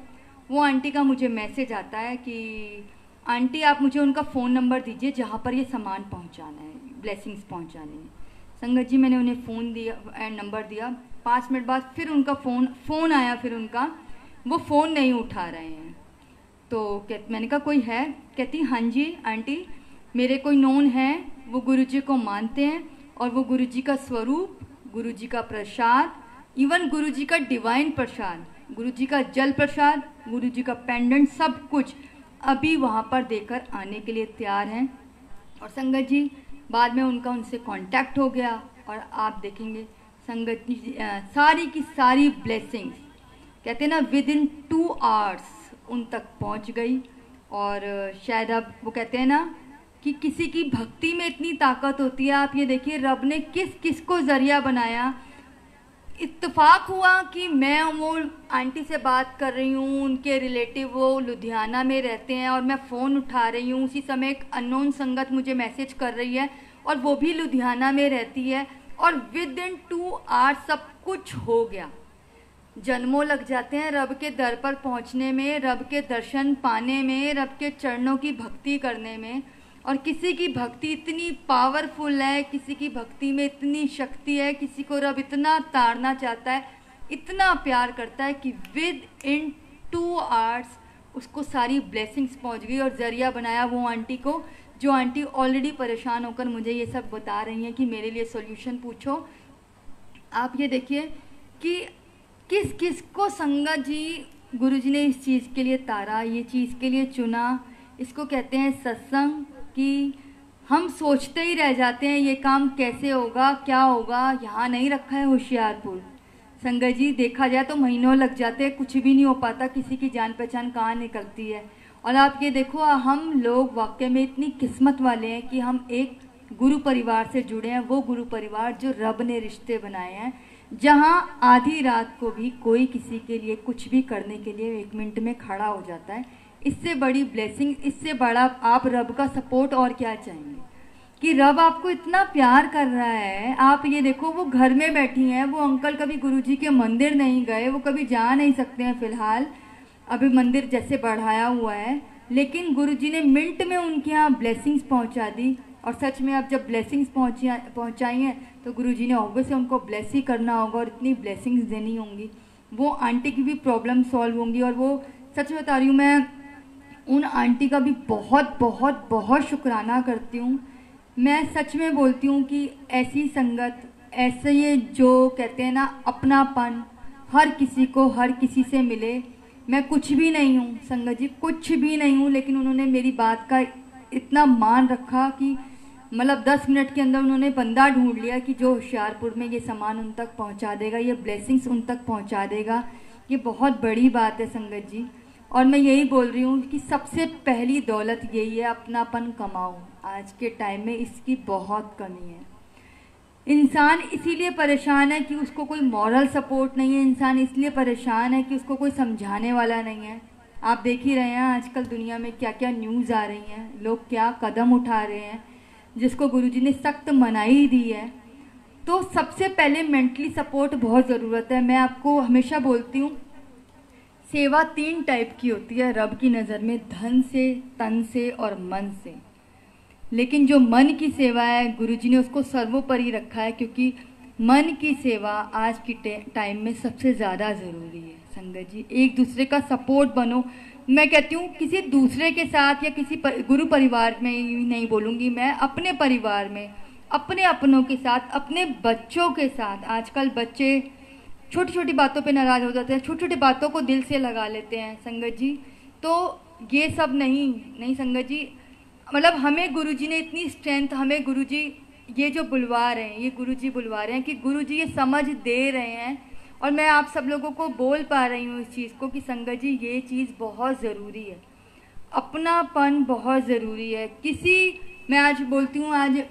वो आंटी का मुझे मैसेज आता है कि आंटी आप मुझे उनका फ़ोन नंबर दीजिए जहाँ पर ये सामान पहुँचाना है, ब्लेसिंग्स पहुँचाने हैं। संगत जी मैंने उन्हें फ़ोन दिया, नंबर दिया, 5 मिनट बाद फिर उनका फ़ोन आया, फिर उनका वो फ़ोन नहीं उठा रहे हैं। तो मैंने कहा कोई है? कहती हाँ जी आंटी मेरे कोई नोन है, वो गुरुजी को मानते हैं और वो गुरुजी का स्वरूप, गुरुजी का प्रसाद, इवन गुरुजी का डिवाइन प्रसाद, गुरुजी का जल प्रसाद, गुरुजी का पेंडेंट, सब कुछ अभी वहाँ पर देकर आने के लिए तैयार हैं। और संगत जी बाद में उनसे कांटेक्ट हो गया और आप देखेंगे संगत जी सारी की सारी ब्लेसिंग्स कहते हैं ना विद इन 2 आवर्स उन तक पहुँच गई। और शायद अब वो कहते हैं ना कि किसी की भक्ति में इतनी ताकत होती है। आप ये देखिए रब ने किस किस को ज़रिया बनाया। इत्तेफाक हुआ कि मैं वो आंटी से बात कर रही हूँ, उनके रिलेटिव वो लुधियाना में रहते हैं और मैं फ़ोन उठा रही हूँ, उसी समय एक अननोन संगत मुझे मैसेज कर रही है और वो भी लुधियाना में रहती है, और विद इन 2 आवर्स सब कुछ हो गया। जन्मों लग जाते हैं रब के दर पर पहुँचने में, रब के दर्शन पाने में, रब के चरणों की भक्ति करने में। और किसी की भक्ति इतनी पावरफुल है, किसी की भक्ति में इतनी शक्ति है, किसी को रब इतना ताड़ना चाहता है, इतना प्यार करता है कि विद इन 2 आवर्स उसको सारी ब्लेसिंग्स पहुंच गई। और ज़रिया बनाया वो आंटी को, जो आंटी ऑलरेडी परेशान होकर मुझे ये सब बता रही हैं कि मेरे लिए सॉल्यूशन पूछो। आप ये देखिए कि किस किस को संगत जी गुरुजी ने इस चीज़ के लिए तारा, ये चीज़ के लिए चुना। इसको कहते हैं सत्संग। कि हम सोचते ही रह जाते हैं ये काम कैसे होगा, क्या होगा। यहाँ नहीं रखा है होशियारपुर संगत जी, देखा जाए तो महीनों लग जाते हैं, कुछ भी नहीं हो पाता, किसी की जान पहचान कहाँ निकलती है। और आप ये देखो, हम लोग वाकई में इतनी किस्मत वाले हैं कि हम एक गुरु परिवार से जुड़े हैं। वो गुरु परिवार जो रब ने रिश्ते बनाए हैं, जहाँ आधी रात को भी कोई किसी के लिए कुछ भी करने के लिए 1 मिनट में खड़ा हो जाता है। इससे बड़ी ब्लेसिंग, इससे बड़ा आप रब का सपोर्ट और क्या चाहेंगे। कि रब आपको इतना प्यार कर रहा है। आप ये देखो, वो घर में बैठी हैं, वो अंकल कभी गुरुजी के मंदिर नहीं गए, वो कभी जा नहीं सकते हैं फिलहाल, अभी मंदिर जैसे बढ़ाया हुआ है, लेकिन गुरुजी ने मिनट में उनके यहाँ ब्लेसिंग्स पहुँचा दी। और सच में अब जब ब्लेसिंग्स पहुँचाई हैं तो गुरुजी ने ऑब्वियसली उनको ब्लेस ही करना होगा और इतनी ब्लेसिंग्स देनी होंगी। वो आंटी की भी प्रॉब्लम सॉल्व होंगी। और वो सच बता रही हूँ, मैं उन आंटी का भी बहुत बहुत बहुत शुक्राना करती हूँ। मैं सच में बोलती हूँ कि ऐसी संगत, ऐसे ये जो कहते हैं ना अपनापन, हर किसी को हर किसी से मिले। मैं कुछ भी नहीं हूँ संगत जी, कुछ भी नहीं हूँ, लेकिन उन्होंने मेरी बात का इतना मान रखा कि मतलब 10 मिनट के अंदर उन्होंने बंदा ढूंढ लिया कि जो होशियारपुर में ये सामान उन तक पहुँचा देगा, ये ब्लेसिंग्स उन तक पहुँचा देगा। ये बहुत बड़ी बात है संगत जी। और मैं यही बोल रही हूँ कि सबसे पहली दौलत यही है, अपनापन कमाओ। आज के टाइम में इसकी बहुत कमी है। इंसान इसीलिए परेशान है कि उसको कोई मॉरल सपोर्ट नहीं है। इंसान इसलिए परेशान है कि उसको कोई समझाने वाला नहीं है। आप देख ही रहे हैं आजकल दुनिया में क्या क्या न्यूज़ आ रही हैं, लोग क्या कदम उठा रहे हैं, जिसको गुरुजी ने सख्त मनाही दी है। तो सबसे पहले मेंटली सपोर्ट बहुत ज़रूरत है। मैं आपको हमेशा बोलती हूँ, सेवा 3 टाइप की होती है रब की नज़र में, धन से, तन से और मन से। लेकिन जो मन की सेवा है, गुरुजी ने उसको सर्वोपरि रखा है, क्योंकि मन की सेवा आज की टाइम में सबसे ज़्यादा ज़रूरी है। संगत जी, एक दूसरे का सपोर्ट बनो। मैं कहती हूँ किसी दूसरे के साथ या किसी गुरु परिवार में ही नहीं बोलूँगी मैं, अपने परिवार में, अपने अपनों के साथ, अपने बच्चों के साथ। आजकल बच्चे छोटी छोटी बातों पे नाराज़ हो जाते हैं, छोटी छोटी बातों को दिल से लगा लेते हैं संगत जी। तो ये सब नहीं संगत जी। मतलब हमें गुरुजी ने इतनी स्ट्रेंथ, हमें गुरुजी ये जो बुलवा रहे हैं, ये गुरुजी बुलवा रहे हैं कि गुरुजी ये समझ दे रहे हैं। और मैं आप सब लोगों को बोल पा रही हूँ इस चीज़ को कि संगत जी ये चीज़ बहुत ज़रूरी है, अपनापन बहुत ज़रूरी है। मैं आज बोलती हूँ, आज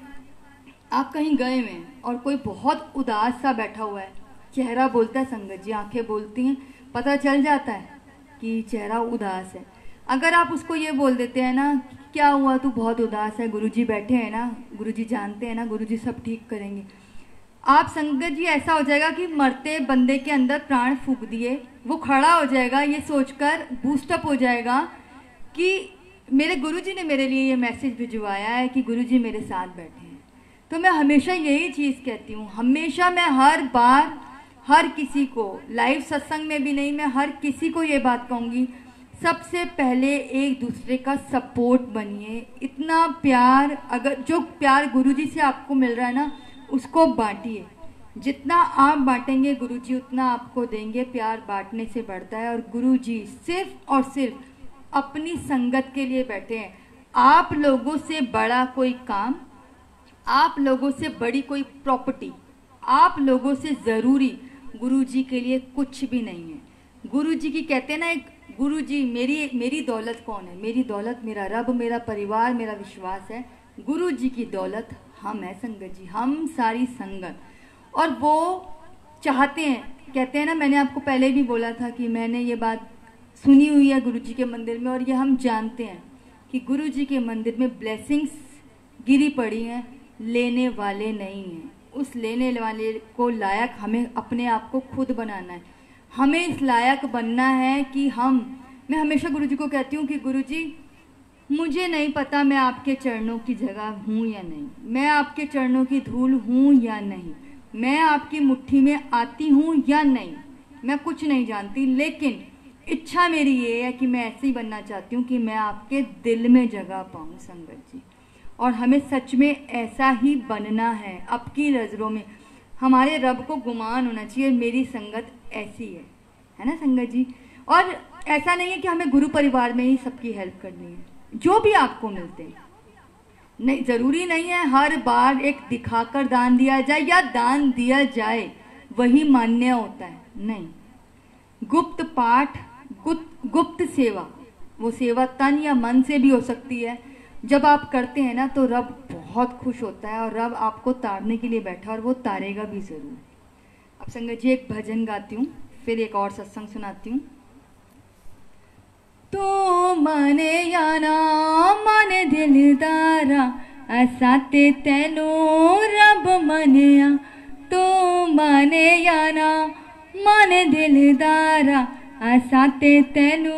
आप कहीं गए हुए हैं और कोई बहुत उदास सा बैठा हुआ है, चेहरा बोलता है संगत जी, आंखें बोलती हैं, पता चल जाता है कि चेहरा उदास है। अगर आप उसको ये बोल देते हैं ना, क्या हुआ तू बहुत उदास है, गुरुजी बैठे हैं ना, गुरुजी जानते हैं ना, गुरुजी सब ठीक करेंगे। आप संगत जी ऐसा हो जाएगा कि मरते बंदे के अंदर प्राण फूंक दिए, वो खड़ा हो जाएगा ये सोचकर, बूस्टअप हो जाएगा कि मेरे गुरुजी ने मेरे लिए ये मैसेज भिजवाया है कि गुरुजी मेरे साथ बैठे हैं। तो मैं हमेशा यही चीज़ कहती हूँ, हमेशा मैं हर बार हर किसी को, लाइव सत्संग में भी नहीं, मैं हर किसी को ये बात कहूँगी, सबसे पहले एक दूसरे का सपोर्ट बनिए। इतना प्यार, अगर जो प्यार गुरुजी से आपको मिल रहा है ना, उसको बांटिए। जितना आप बांटेंगे गुरुजी उतना आपको देंगे। प्यार बांटने से बढ़ता है। और गुरुजी सिर्फ और सिर्फ अपनी संगत के लिए बैठे हैं। आप लोगों से बड़ा कोई काम, आप लोगों से बड़ी कोई प्रॉपर्टी, आप लोगों से ज़रूरी गुरुजी के लिए कुछ भी नहीं है। गुरुजी की कहते हैं ना, एक गुरुजी मेरी दौलत कौन है? मेरी दौलत मेरा रब, मेरा परिवार, मेरा विश्वास है। गुरुजी की दौलत हम है संगत जी, हम सारी संगत। और वो चाहते हैं, कहते हैं ना, मैंने आपको पहले भी बोला था कि मैंने ये बात सुनी हुई है गुरुजी के मंदिर में, और ये हम जानते हैं कि गुरुजी के मंदिर में ब्लेसिंग्स गिरी पड़ी हैं, लेने वाले नहीं हैं। उस लेने वाले को लायक हमें अपने आप को खुद बनाना है। हमें इस लायक बनना है कि मैं हमेशा गुरुजी को कहती हूँ कि गुरुजी मुझे नहीं पता मैं आपके चरणों की जगह हूँ या नहीं, मैं आपके चरणों की धूल हूँ या नहीं, मैं आपकी मुट्ठी में आती हूँ या नहीं, मैं कुछ नहीं जानती, लेकिन इच्छा मेरी ये है कि मैं ऐसे ही बनना चाहती हूँ कि मैं आपके दिल में जगह पाऊँ संगत जी। और हमें सच में ऐसा ही बनना है। अब की नज़रों में हमारे रब को गुमान होना चाहिए मेरी संगत ऐसी है ना संगत जी। और ऐसा नहीं है कि हमें गुरु परिवार में ही सबकी हेल्प करनी है, जो भी आपको मिलते हैं, नहीं ज़रूरी नहीं है हर बार एक दिखाकर दान दिया जाए या दान दिया जाए वही मान्य होता है, नहीं। गुप्त पाठ, गुप्त सेवा, वो सेवा तन या मन से भी हो सकती है। जब आप करते हैं ना तो रब बहुत खुश होता है और रब आपको तारने के लिए बैठा और वो तारेगा भी ज़रूर। अब संगत जी एक भजन गाती हूँ, फिर एक और सत्संग सुनाती हूँ। तो माने या ना माने दिलदारा, असा ते तेनू रब मनिया। तो माने या ना माने दिलदारा, असा ते तेनू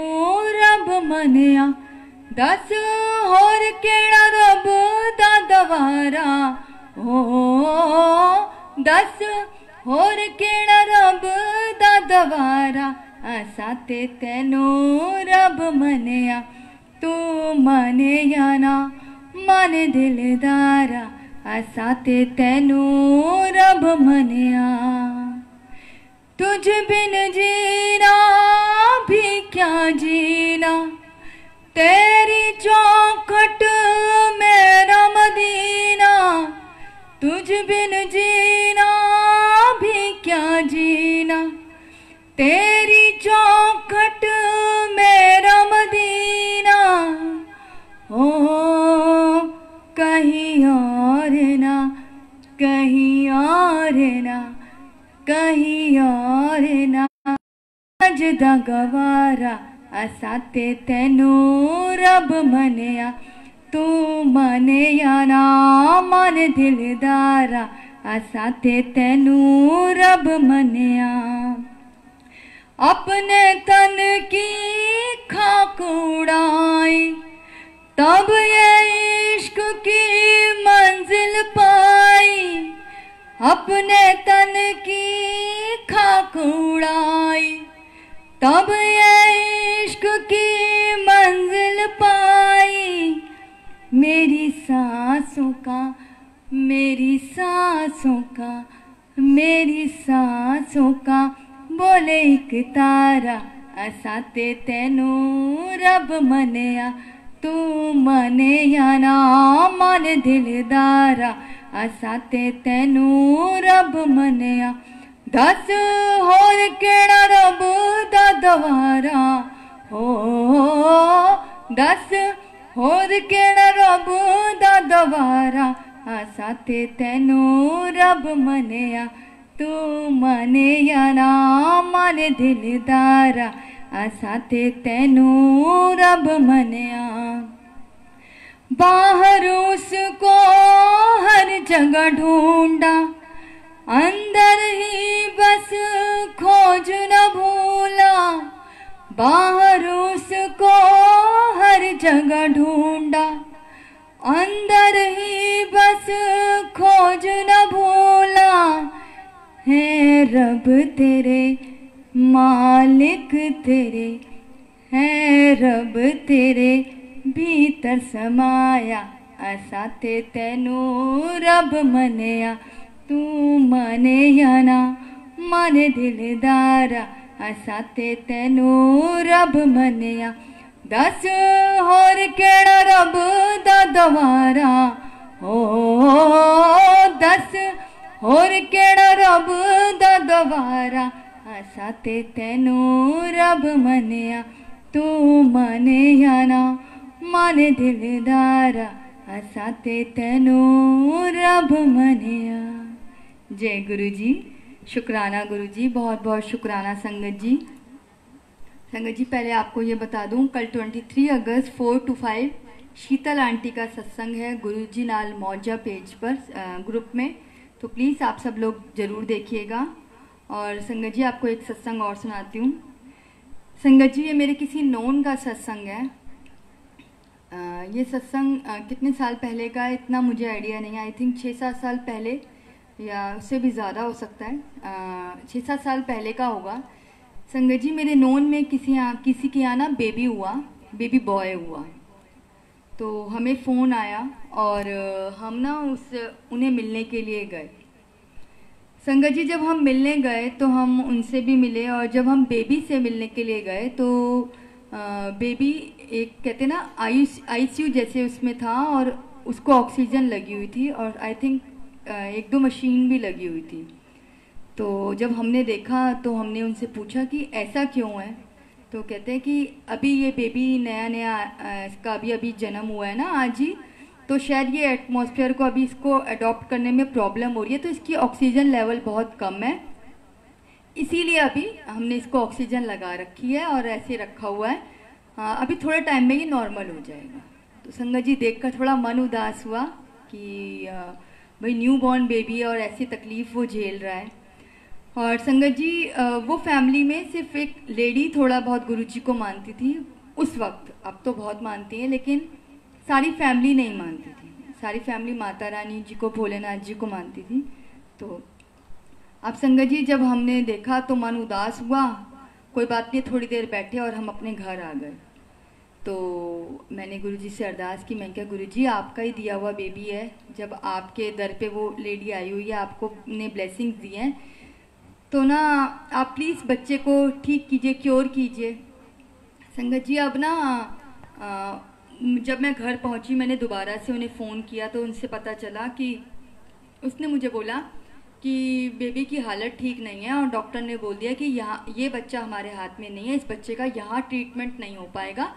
रब मनिया। दस होर केड़ा रब दा दवारा, ओ दस होर केड़ा रब दा दवारा, असा ते तेनू रब मनिया। तू माने या ना माने दिलदारा, असा ते तेनू रब मनिया। तुझ बिन जीना भी क्या जीना, तेरी चौखट मेरा मदीना। तुझ बिन जीना भी क्या जीना, तेरी चौखट मेरा मदीना। ओ कहीं और ना, कहीं और ना, कहीं और ना अजदा गवारा, असा ते तेनू रब मनिया। तू माने या ना माने दिलदारा, असा ते तेनू रब मनिया। अपने तन की खाक उड़ाई, तब ये इश्क की मंजिल पाई। अपने तन की खाक उड़ाई, तब ये इश्क की मंजिल पाई। मेरी सांसों का, मेरी सांसों का, मेरी सांसों का बोले एक तारा, असा ते तेनू रब मनिया। तू माने या ना माने दिलदारा, असा ते तेनू रब मनिया। दस होर केड़ा रब दा दवारा, हो दस होर केड़ा रब दा दवारा, असा ते तेनू रब मनिया। तू माने या ना माने दिलदारा, असा ते तेनू रब मनिया। बाहर उसको हर जगह ढूंढा, अंदर ही बस खोज न भूला। बाहर उसको हर जगह ढूंढा, अंदर ही बस खोज न भूला। है रब तेरे मालिक तेरे, है रब तेरे भीतर समाया, असा ते तेनू रब मनिया। तू माने या ना माने दिलदारा, असा ते तेनू रब मनिया। दस होर केड़ा रब दा दवारा, ओ दस होर केड़ा रब दा दवारा, असा ते तेनू रब मनिया। तू माने या ना माने दिलदारा, असा ते तेनू रब मनिया। जय गुरु जी, शुक्राना गुरु जी, बहुत बहुत शुक्राना संगत जी। संगत जी पहले आपको ये बता दूं, कल 23 अगस्त 4 to 5 शीतल आंटी का सत्संग है गुरु जी नाल मौजा पेज पर ग्रुप में, तो प्लीज़ आप सब लोग ज़रूर देखिएगा। और संगत जी आपको एक सत्संग और सुनाती हूँ। संगत जी ये मेरे किसी नोन का सत्संग है। ये सत्संग कितने साल पहले का है इतना मुझे आइडिया नहीं है। आई थिंक 6-7 साल पहले या उससे भी ज़्यादा हो सकता है, 6-7 साल पहले का होगा। संगत जी मेरे नोन में किसी के यहाँ ना बेबी हुआ, बेबी बॉय हुआ, तो हमें फ़ोन आया और हम ना उन्हें मिलने के लिए गए। संगत जी, जब हम मिलने गए तो हम उनसे भी मिले, और जब हम बेबी से मिलने के लिए गए तो बेबी एक कहते ना आईसीयू जैसे उसमें था, और उसको ऑक्सीजन लगी हुई थी, और आई थिंक एक दो मशीन भी लगी हुई थी। तो जब हमने देखा तो हमने उनसे पूछा कि ऐसा क्यों है। तो कहते हैं कि अभी ये बेबी नया नया इसका अभी अभी जन्म हुआ है ना आज ही, तो शायद ये एटमॉस्फेयर को अभी इसको अडॉप्ट करने में प्रॉब्लम हो रही है, तो इसकी ऑक्सीजन लेवल बहुत कम है, इसीलिए अभी हमने इसको ऑक्सीजन लगा रखी है और ऐसे रखा हुआ है। अभी थोड़े टाइम में ये नॉर्मल हो जाएगा। तो संगत जी देखकर थोड़ा मन उदास हुआ कि भाई न्यू बॉर्न बेबी है और ऐसी तकलीफ़ वो झेल रहा है। और संगत जी वो फैमिली में सिर्फ एक लेडी थोड़ा बहुत गुरुजी को मानती थी उस वक्त, अब तो बहुत मानती हैं, लेकिन सारी फैमिली नहीं मानती थी। सारी फैमिली माता रानी जी को, भोलेनाथ जी को मानती थी। तो अब संगत जी जब हमने देखा तो मन उदास हुआ। कोई बात नहीं, थोड़ी देर बैठे और हम अपने घर आ गए। तो मैंने गुरुजी से अरदास की, मैं क्या गुरुजी आपका ही दिया हुआ बेबी है, जब आपके दर पे वो लेडी आई हुई है, आपको ने ब्लेसिंग्स दी हैं, तो ना आप प्लीज़ बच्चे को ठीक कीजिए, क्योर कीजिए। संगत जी अब ना जब मैं घर पहुंची मैंने दोबारा से उन्हें फ़ोन किया तो उनसे पता चला कि उसने मुझे बोला कि बेबी की हालत ठीक नहीं है, और डॉक्टर ने बोल दिया कि यहाँ ये बच्चा हमारे हाथ में नहीं है, इस बच्चे का यहाँ ट्रीटमेंट नहीं हो पाएगा,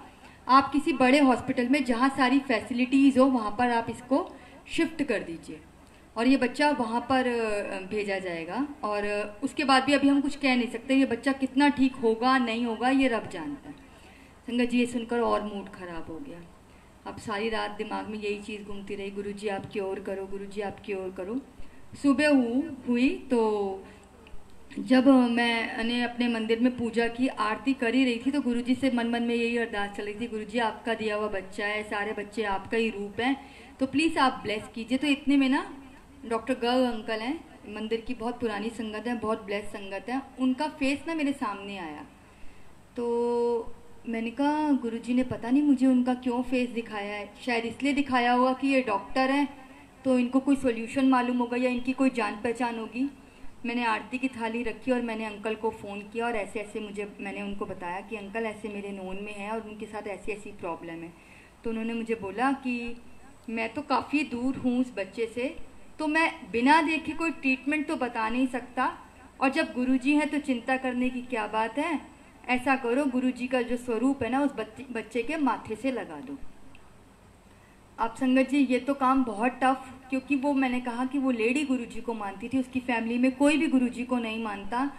आप किसी बड़े हॉस्पिटल में जहाँ सारी फैसिलिटीज़ हो वहाँ पर आप इसको शिफ्ट कर दीजिए, और ये बच्चा वहाँ पर भेजा जाएगा। और उसके बाद भी अभी हम कुछ कह नहीं सकते, ये बच्चा कितना ठीक होगा नहीं होगा ये रब जानता है। संगत जी ये सुनकर और मूड ख़राब हो गया। अब सारी रात दिमाग में यही चीज़ घूमती रही, गुरुजी आप क्योर करो, गुरुजी आप क्योर करो। सुबह हुई तो जब मैंने अपने मंदिर में पूजा की, आरती कर ही रही थी, तो गुरुजी से मन मन में यही अरदास चल रही थी, गुरुजी आपका दिया हुआ बच्चा है, सारे बच्चे आपका ही रूप हैं, तो प्लीज़ आप ब्लेस कीजिए। तो इतने में ना डॉक्टर गर्ग अंकल हैं, मंदिर की बहुत पुरानी संगत है, बहुत ब्लेस संगत है, उनका फेस ना मेरे सामने आया। तो मैंने कहा गुरुजी ने पता नहीं मुझे उनका क्यों फेस दिखाया है, शायद इसलिए दिखाया होगा कि ये डॉक्टर हैं तो इनको कोई सोल्यूशन मालूम होगा या इनकी कोई जान पहचान होगी। मैंने आरती की थाली रखी और मैंने अंकल को फ़ोन किया और ऐसे ऐसे मैंने उनको बताया कि अंकल ऐसे मेरे नोन में है और उनके साथ ऐसी ऐसी प्रॉब्लम है। तो उन्होंने मुझे बोला कि मैं तो काफ़ी दूर हूँ उस बच्चे से, तो मैं बिना देखे कोई ट्रीटमेंट तो बता नहीं सकता, और जब गुरुजी हैं तो चिंता करने की क्या बात है, ऐसा करो गुरुजी का जो स्वरूप है ना उस बच्चे के माथे से लगा दो। अब संगत जी ये तो काम बहुत टफ, क्योंकि वो मैंने कहा कि वो लेडी गुरुजी को मानती थी, उसकी फैमिली में कोई भी गुरुजी को नहीं मानता,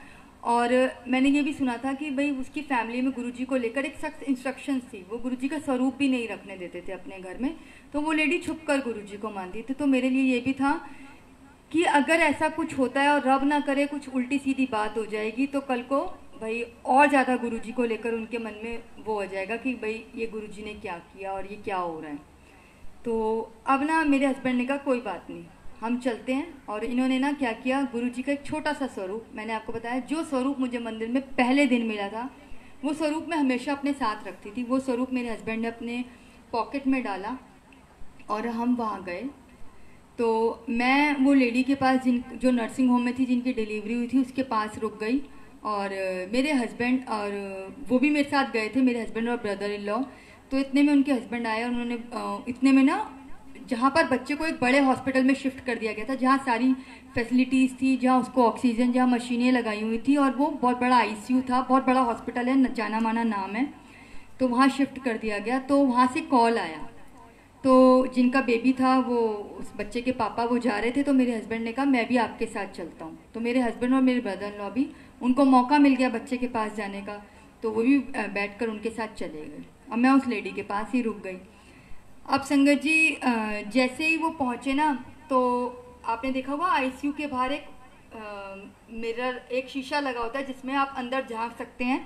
और मैंने ये भी सुना था कि भाई उसकी फैमिली में गुरुजी को लेकर एक सख्त इंस्ट्रक्शंस थी, वो गुरुजी का स्वरूप भी नहीं रखने देते थे अपने घर में, तो वो लेडी छुपकर गुरुजी को मानती थी। तो मेरे लिए ये भी था कि अगर ऐसा कुछ होता है और रब ना करे कुछ उल्टी सीधी बात हो जाएगी, तो कल को भाई और ज़्यादा गुरुजी को लेकर उनके मन में वो हो जाएगा कि भाई ये गुरुजी ने क्या किया और ये क्या हो रहा है। तो अब ना मेरे हस्बैंड ने कहा कोई बात नहीं, हम चलते हैं। और इन्होंने ना क्या किया, गुरुजी का एक छोटा सा स्वरूप, मैंने आपको बताया जो स्वरूप मुझे मंदिर में पहले दिन मिला था वो स्वरूप मैं हमेशा अपने साथ रखती थी, वो स्वरूप मेरे हस्बैंड ने अपने पॉकेट में डाला और हम वहाँ गए। तो मैं वो लेडी के पास जो नर्सिंग होम में थी, जिनकी डिलीवरी हुई थी, उसके पास रुक गई, और मेरे हस्बैंड और वो भी मेरे साथ गए थे, मेरे हस्बैंड और ब्रदर इन लॉ। तो इतने में उनके हस्बैंड आए और उन्होंने इतने में ना जहाँ पर बच्चे को एक बड़े हॉस्पिटल में शिफ्ट कर दिया गया था, जहाँ सारी फैसिलिटीज़ थी, जहाँ उसको ऑक्सीजन, जहाँ मशीनें लगाई हुई थी, और वो बहुत बड़ा आईसीयू था, बहुत बड़ा हॉस्पिटल है, जाना माना नाम है, तो वहाँ शिफ्ट कर दिया गया। तो वहाँ से कॉल आया, तो जिनका बेबी था वो उस बच्चे के पापा वो जा रहे थे, तो मेरे हस्बैंड ने कहा मैं भी आपके साथ चलता हूँ। तो मेरे हस्बैंड और मेरे ब्रदर इन लॉ भी, उनको मौका मिल गया बच्चे के पास जाने का, तो वो भी बैठकर उनके साथ चले गए, और मैं उस लेडी के पास ही रुक गई। अब संगत जी जैसे ही वो पहुँचे ना, तो आपने देखा होगा आईसीयू के बाहर एक मिरर, एक शीशा लगा होता है जिसमें आप अंदर झांक सकते हैं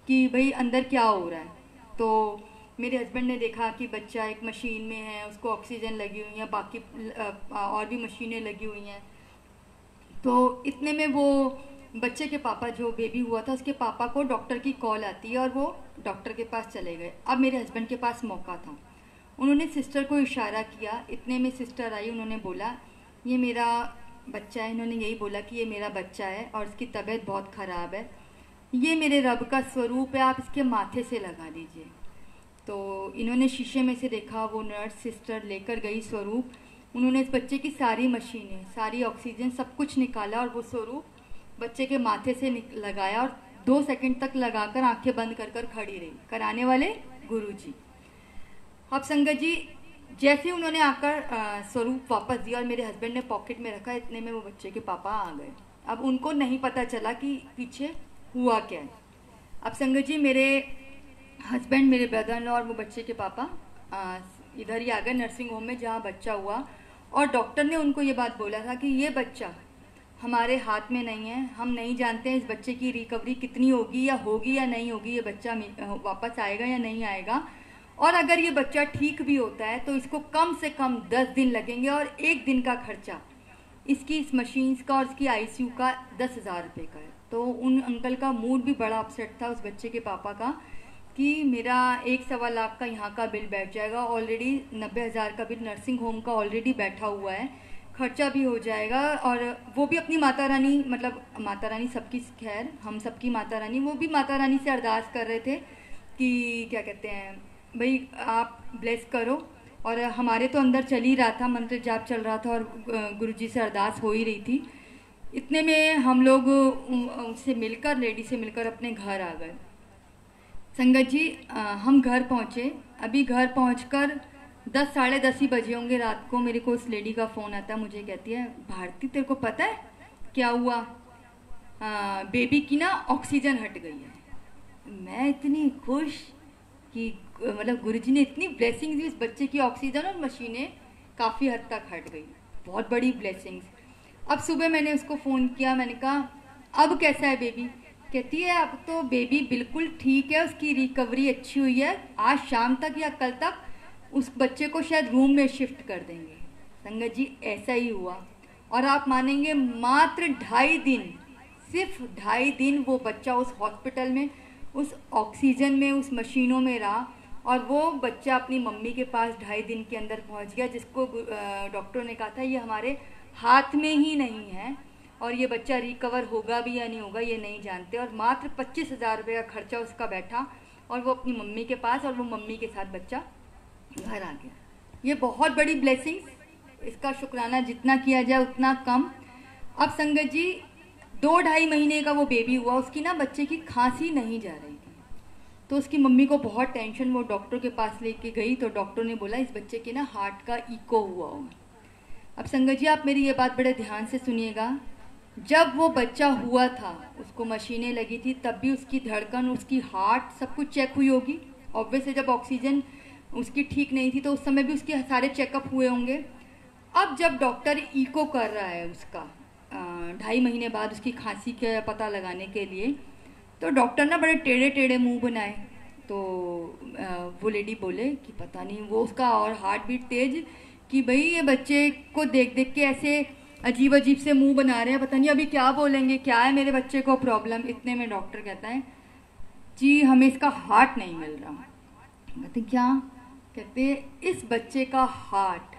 कि भाई अंदर क्या हो रहा है। तो मेरे हस्बैंड ने देखा कि बच्चा एक मशीन में है, उसको ऑक्सीजन लगी हुई है, बाकी और भी मशीनें लगी हुई हैं। तो इतने में वो बच्चे के पापा, जो बेबी हुआ था उसके पापा को डॉक्टर की कॉल आती है और वो डॉक्टर के पास चले गए। अब मेरे हस्बैंड के पास मौका था, उन्होंने सिस्टर को इशारा किया, इतने में सिस्टर आई, उन्होंने बोला ये मेरा बच्चा है, इन्होंने यही बोला कि ये मेरा बच्चा है और इसकी तबीयत बहुत ख़राब है, ये मेरे रब का स्वरूप है, आप इसके माथे से लगा दीजिए। तो इन्होंने शीशे में से देखा, वो नर्स सिस्टर लेकर गई स्वरूप, उन्होंने इस बच्चे की सारी मशीनें, सारी ऑक्सीजन, सब कुछ निकाला और वो स्वरूप बच्चे के माथे से लगाया और 2 सेकंड तक लगाकर आंखें बंद कर कर खड़ी रही, कराने वाले गुरुजी। अब संगत जी, जैसे ही उन्होंने आकर स्वरूप वापस दिया और मेरे हस्बैंड ने पॉकेट में रखा, इतने में वो बच्चे के पापा आ गए। अब उनको नहीं पता चला कि पीछे हुआ क्या है। अब संगत जी, मेरे हस्बैंड, मेरे ब्रदर इन लॉ और वो बच्चे के पापा इधर ही आ गए नर्सिंग होम में जहाँ बच्चा हुआ, और डॉक्टर ने उनको ये बात बोला था कि ये बच्चा हमारे हाथ में नहीं है, हम नहीं जानते हैं इस बच्चे की रिकवरी कितनी होगी या नहीं होगी, ये बच्चा वापस आएगा या नहीं आएगा, और अगर ये बच्चा ठीक भी होता है तो इसको कम से कम 10 दिन लगेंगे और 1 दिन का खर्चा इसकी इस मशीन्स का और इसकी आईसीयू का 10,000 रुपये का है। तो उन अंकल का मूड भी बड़ा अपसेट था, उस बच्चे के पापा का, कि मेरा 1-1.25 लाख का यहाँ का बिल बैठ जाएगा, ऑलरेडी 90,000 का बिल नर्सिंग होम का ऑलरेडी बैठा हुआ है, खर्चा भी हो जाएगा, और वो भी अपनी माता रानी, मतलब माता रानी सबकी, खैर हम सबकी माता रानी, वो भी माता रानी से अरदास कर रहे थे कि क्या कहते हैं भाई आप ब्लेस करो, और हमारे तो अंदर चल ही रहा था, मंत्र जाप चल रहा था और गुरुजी से अरदास हो ही रही थी। इतने में हम लोग उनसे मिलकर, लेडी से मिलकर अपने घर आ गए। संगत जी, हम घर पहुँचे, अभी घर पहुँचकर 10 साढ़े 10 ही बजे होंगे रात को, मेरे को उस लेडी का फ़ोन आता है, मुझे कहती है, भारती तेरे को पता है क्या हुआ? बेबी की ना ऑक्सीजन हट गई है। मैं इतनी खुश कि मतलब गुरुजी ने इतनी ब्लेसिंग दी, इस बच्चे की ऑक्सीजन और मशीनें काफ़ी हद तक हट गई, बहुत बड़ी ब्लेसिंग्स। अब सुबह मैंने उसको फ़ोन किया, मैंने कहा अब कैसा है बेबी? कहती है अब तो बेबी बिल्कुल ठीक है, उसकी रिकवरी अच्छी हुई है, आज शाम तक या कल तक उस बच्चे को शायद रूम में शिफ्ट कर देंगे। संगत जी, ऐसा ही हुआ, और आप मानेंगे मात्र 2.5 दिन, सिर्फ 2.5 दिन वो बच्चा उस हॉस्पिटल में, उस ऑक्सीजन में, उस मशीनों में रहा, और वो बच्चा अपनी मम्मी के पास 2.5 दिन के अंदर पहुंच गया, जिसको डॉक्टर ने कहा था ये हमारे हाथ में ही नहीं है, और ये बच्चा रिकवर होगा भी या नहीं होगा ये नहीं जानते, और मात्र 25,000 रुपये का खर्चा उसका बैठा, और वो अपनी मम्मी के पास, और वो मम्मी के साथ बच्चा घर आ गया। ये बहुत बड़ी ब्लेसिंग्स, इसका शुक्राना जितना किया जाए उतना कम। अब संगत जी, 2-2.5 महीने का वो बेबी हुआ, उसकी ना बच्चे की खांसी नहीं जा रही थी, तो उसकी मम्मी को बहुत टेंशन, वो डॉक्टर के पास लेके गई, तो डॉक्टर ने बोला इस बच्चे के ना हार्ट का इको हुआ होगा। अब संगत जी, आप मेरी ये बात बड़े ध्यान से सुनिएगा, जब वो बच्चा हुआ था उसको मशीनें लगी थी, तब भी उसकी धड़कन, उसकी हार्ट, सब कुछ चेक हुई होगी, ऑब्वियसली जब ऑक्सीजन उसकी ठीक नहीं थी तो उस समय भी उसके सारे चेकअप हुए होंगे। अब जब डॉक्टर इको कर रहा है उसका 2.5 महीने बाद उसकी खांसी का पता लगाने के लिए, तो डॉक्टर ना बड़े टेढ़े टेढ़े मुंह बनाए, तो वो लेडी बोले कि पता नहीं, वो उसका और हार्ट बीट तेज, कि भाई ये बच्चे को देख देख के ऐसे अजीब अजीब से मुंह बना रहे हैं, पता नहीं अभी क्या बोलेंगे, क्या है मेरे बच्चे को प्रॉब्लम। इतने में डॉक्टर कहता है जी हमें इसका हार्ट नहीं मिल रहा। कहते क्या? कहते इस बच्चे का हार्ट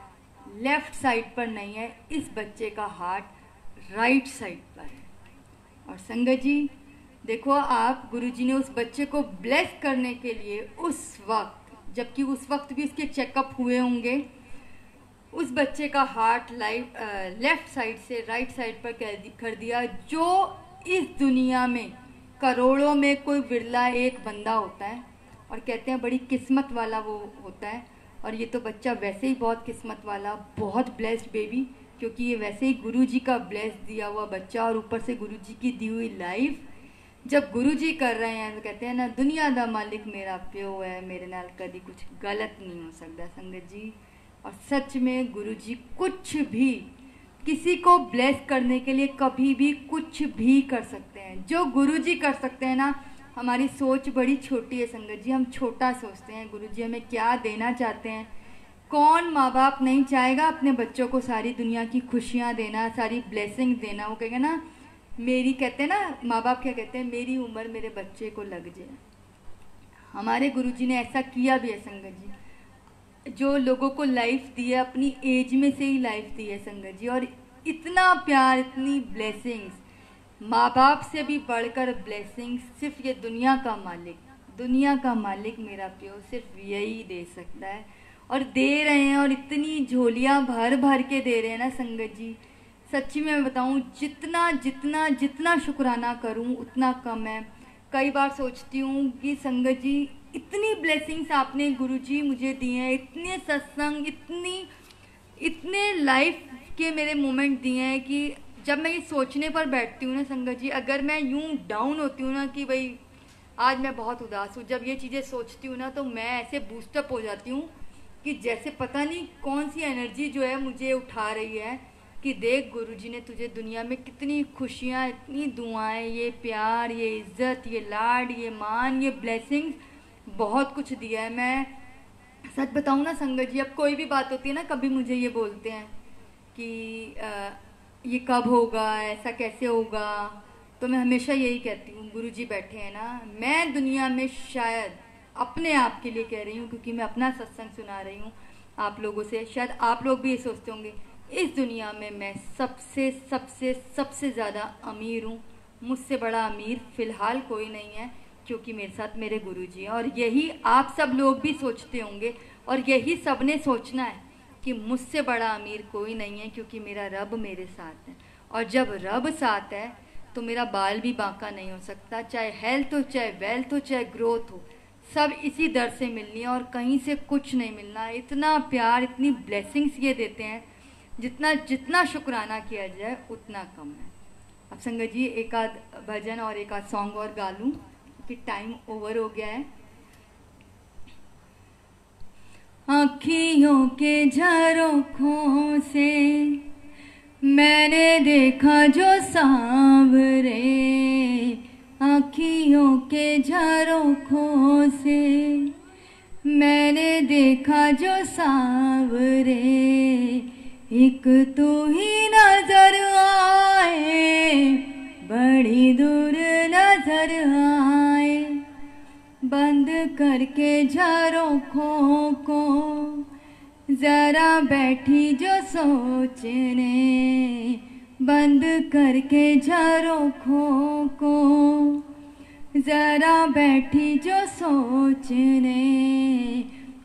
लेफ्ट साइड पर नहीं है, इस बच्चे का हार्ट राइट साइड पर है। और संगत जी देखो, आप गुरुजी ने उस बच्चे को ब्लेस करने के लिए उस वक्त, जबकि उस वक्त भी उसके चेकअप हुए होंगे, उस बच्चे का हार्ट लेफ्ट साइड से राइट साइड पर कर दिया, जो इस दुनिया में करोड़ों में कोई बिरला एक बंदा होता है, और कहते हैं बड़ी किस्मत वाला वो होता है। और ये तो बच्चा वैसे ही बहुत किस्मत वाला, बहुत ब्लेस्ड बेबी, क्योंकि ये वैसे ही गुरुजी का ब्लेस दिया हुआ बच्चा, और ऊपर से गुरुजी की दी हुई लाइफ। जब गुरुजी कर रहे हैं तो कहते हैं ना, दुनिया दा मालिक मेरा प्यो है, मेरे नाल कभी कुछ गलत नहीं हो सकता। संगत जी, और सच में गुरुजी कुछ भी किसी को ब्लेस करने के लिए कभी भी कुछ भी कर सकते हैं। जो गुरुजी कर सकते हैं ना, हमारी सोच बड़ी छोटी है संगत जी, हम छोटा सोचते हैं। गुरुजी हमें क्या देना चाहते हैं? कौन माँ बाप नहीं चाहेगा अपने बच्चों को सारी दुनिया की खुशियाँ देना, सारी ब्लेसिंग देना। वो कहेगा ना, मेरी, कहते हैं ना माँ बाप क्या कहते हैं, मेरी उम्र मेरे बच्चे को लग जाए। हमारे गुरुजी ने ऐसा किया भी है संगत जी, जो लोगों को लाइफ दी है, अपनी एज में से ही लाइफ दी है संगत जी। और इतना प्यार, इतनी ब्लेसिंग्स, माँ बाप से भी बढ़कर ब्लेसिंग्स सिर्फ ये दुनिया का मालिक मेरा प्यो सिर्फ यही दे सकता है। और दे रहे हैं, और इतनी झोलियाँ भर भर के दे रहे हैं ना संगत जी, सच्ची में मैं बताऊँ, जितना जितना जितना शुक्राना करूँ उतना कम है। कई बार सोचती हूँ कि संगत जी, इतनी ब्लेसिंग्स आपने गुरुजी मुझे दिए हैं, इतने सत्संग, इतने लाइफ के मेरे मोमेंट दिए हैं कि जब मैं ये सोचने पर बैठती हूँ ना संगत जी, अगर मैं यूं डाउन होती हूँ ना कि भाई आज मैं बहुत उदास हूँ, जब ये चीज़ें सोचती हूँ ना तो मैं ऐसे बूस्टअप हो जाती हूँ कि जैसे पता नहीं कौन सी एनर्जी जो है मुझे उठा रही है कि देख गुरुजी ने तुझे दुनिया में कितनी खुशियाँ, इतनी दुआएं, ये प्यार, ये इज्जत, ये लाड, ये मान, ये ब्लेसिंग्स बहुत कुछ दिया है। मैं सच बताऊँ ना संगत जी, अब कोई भी बात होती है ना, कभी मुझे ये बोलते हैं कि ये कब होगा, ऐसा कैसे होगा, तो मैं हमेशा यही कहती हूँ, गुरुजी बैठे हैं ना, मैं दुनिया में शायद अपने आप के लिए कह रही हूँ क्योंकि मैं अपना सत्संग सुना रही हूँ आप लोगों से, शायद आप लोग भी ये सोचते होंगे, इस दुनिया में मैं सबसे सबसे सबसे ज़्यादा अमीर हूँ, मुझसे बड़ा अमीर फ़िलहाल कोई नहीं है, क्योंकि मेरे साथ मेरे गुरुजी हैं। और यही आप सब लोग भी सोचते होंगे, और यही सब ने सोचना है कि मुझसे बड़ा अमीर कोई नहीं है, क्योंकि मेरा रब मेरे साथ है। और जब रब साथ है तो मेरा बाल भी बांका नहीं हो सकता, चाहे हेल्थ हो, चाहे वेल्थ हो, चाहे ग्रोथ हो, सब इसी दर से मिलनी है और कहीं से कुछ नहीं मिलना। इतना प्यार, इतनी ब्लेसिंग्स ये देते हैं, जितना जितना शुक्राना किया जाए उतना कम है। अब संगत जी एक आध भजन और एक आध सॉन्ग और गा लूँ क्योंकि टाइम ओवर हो गया है। आँखियों के झरोखों से मैंने देखा जो सांवरे, आँखियों के झरोखों से मैंने देखा जो सांवरे, एक तू ही नजर आए, बड़ी दूर नजर आए, बंद करके झरोखों को जरा बैठी जो सोचने, बंद करके झरोखों को जरा बैठी जो सोचने,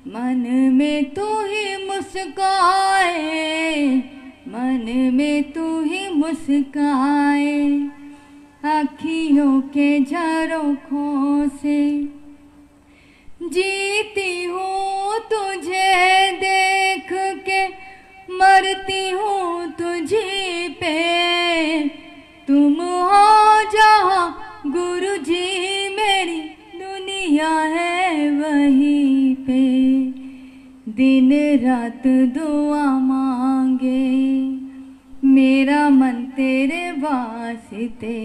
मन में तू ही मुस्काए, मन में तू ही मुस्काए, आँखियों के झरोखों से जीती हूँ तुझे देख के, मरती हूँ तुझी पे, तुम हो जहाँ गुरुजी मेरी दुनिया है वहीं पे, दिन रात दुआ मांगे मेरा मन तेरे वास्ते,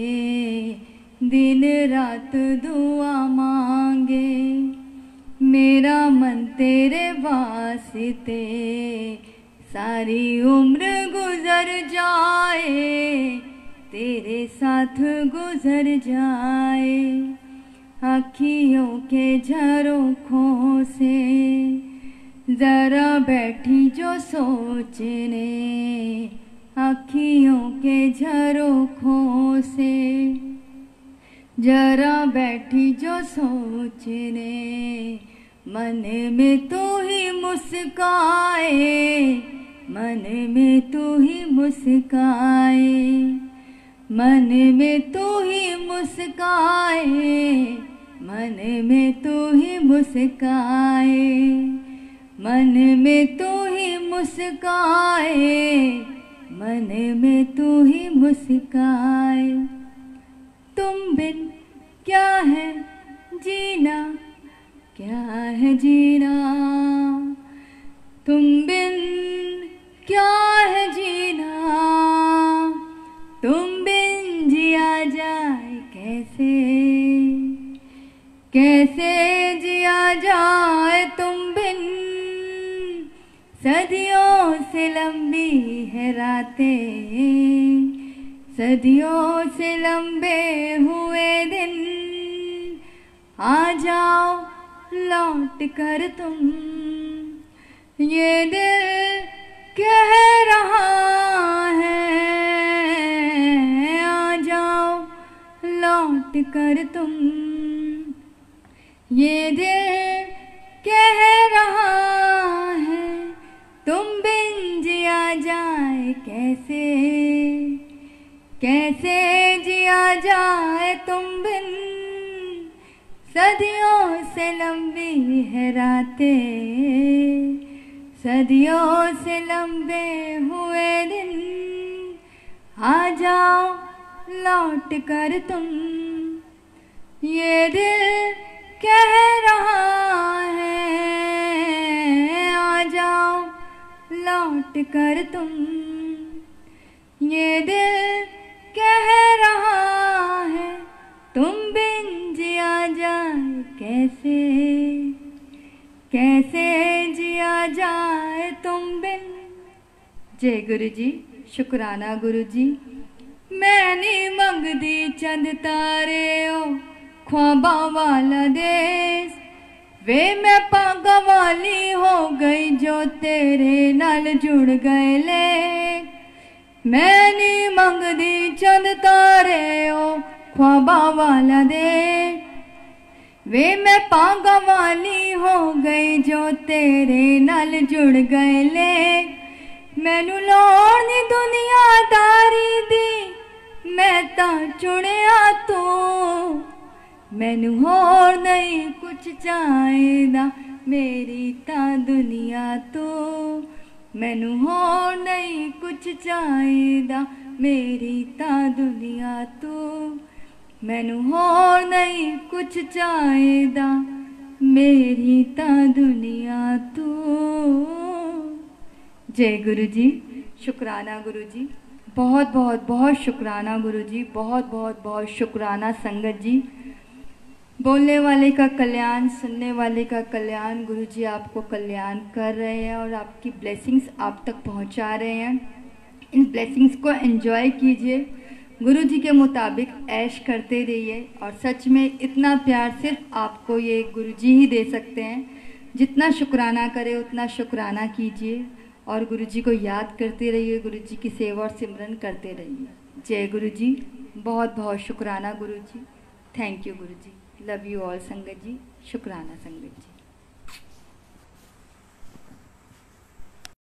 दिन रात दुआ मांगे मेरा मन तेरे वास्ते, सारी उम्र गुजर जाए तेरे साथ गुजर जाए, आँखियों के झरोखों से जरा बैठी जो सोचने, आँखियों के झरोखों से जरा बैठी जो सोचने, मन में तू ही मुस्काए, मन में तू ही मुस्काए, मन में तू ही मुस्काए, मन में तू ही मुस्काए, मन में तू ही मुस्काए, मन में तू ही मुस्काए, तुम बिन क्या है जीना, क्या है जीना, तुम बिन क्या है जीना, तुम बिन जिया जाए कैसे, कैसे जिया जाए तुम बिन, सदियों से लंबी है रातें, सदियों से लंबे हुए दिन, आ जाओ लौट कर तुम, ये दिल कह रहा है, लौट कर तुम। ये दिल कह रहा है तुम बिन जिया जाए कैसे, कैसे जिया जाए तुम बिन। सदियों से लंबी है रातें, सदियों से लंबे हुए दिन। आ जाओ लौट कर तुम। ये दिल कह रहा है आ जाओ लौट कर तुम। ये दिल कह रहा है तुम बिन जिया जाए कैसे, कैसे जिया जाए तुम बिन। जय गुरु जी, शुक्राना गुरु जी। मैंने मंगदी चंद तारे ओ ख्वाबा वाला देश, वे मैं पागा वाली हो गई जो तेरे नाल जुड़ गए ले। मैंने मंगदी चंद तारे ओ ख्वाबा वाला देश, वे मैं पागा वाली हो गई जो तेरे नाल जुड़ गए ले। मैनू लोड़ नी दुनियादारी दी, मैं तां चुनिया तू। मैनू होर नहीं कुछ चाहिदा, मेरी तां दुनिया तू। मैनू होर नहीं कुछ चाहिदा, मेरी तां दुनिया तू। मैनू होर नहीं कुछ चाहिदा, मेरी तां दुनिया तू। जय गुरु जी, शुक्राना गुरु जी। बहुत बहुत बहुत शुक्राना गुरु जी, बहुत बहुत बहुत शुक्राना संगत जी। बोलने वाले का कल्याण, सुनने वाले का कल्याण। गुरु जी आपको कल्याण कर रहे हैं और आपकी ब्लेसिंग्स आप तक पहुंचा रहे हैं। इन ब्लेसिंग्स को एंजॉय कीजिए, गुरु जी के मुताबिक ऐश करते रहिए। और सच में इतना प्यार सिर्फ आपको ये गुरु जी ही दे सकते हैं। जितना शुक्राना करे उतना शुक्राना कीजिए और गुरु जी को याद करते रहिए, गुरु जी की सेवा और सिमरन करते रहिए। जय गुरु जी, बहुत बहुत शुक्राना गुरु जी। Thank you Guru ji. Love you all संगत जी, शुक्राना संगत जी।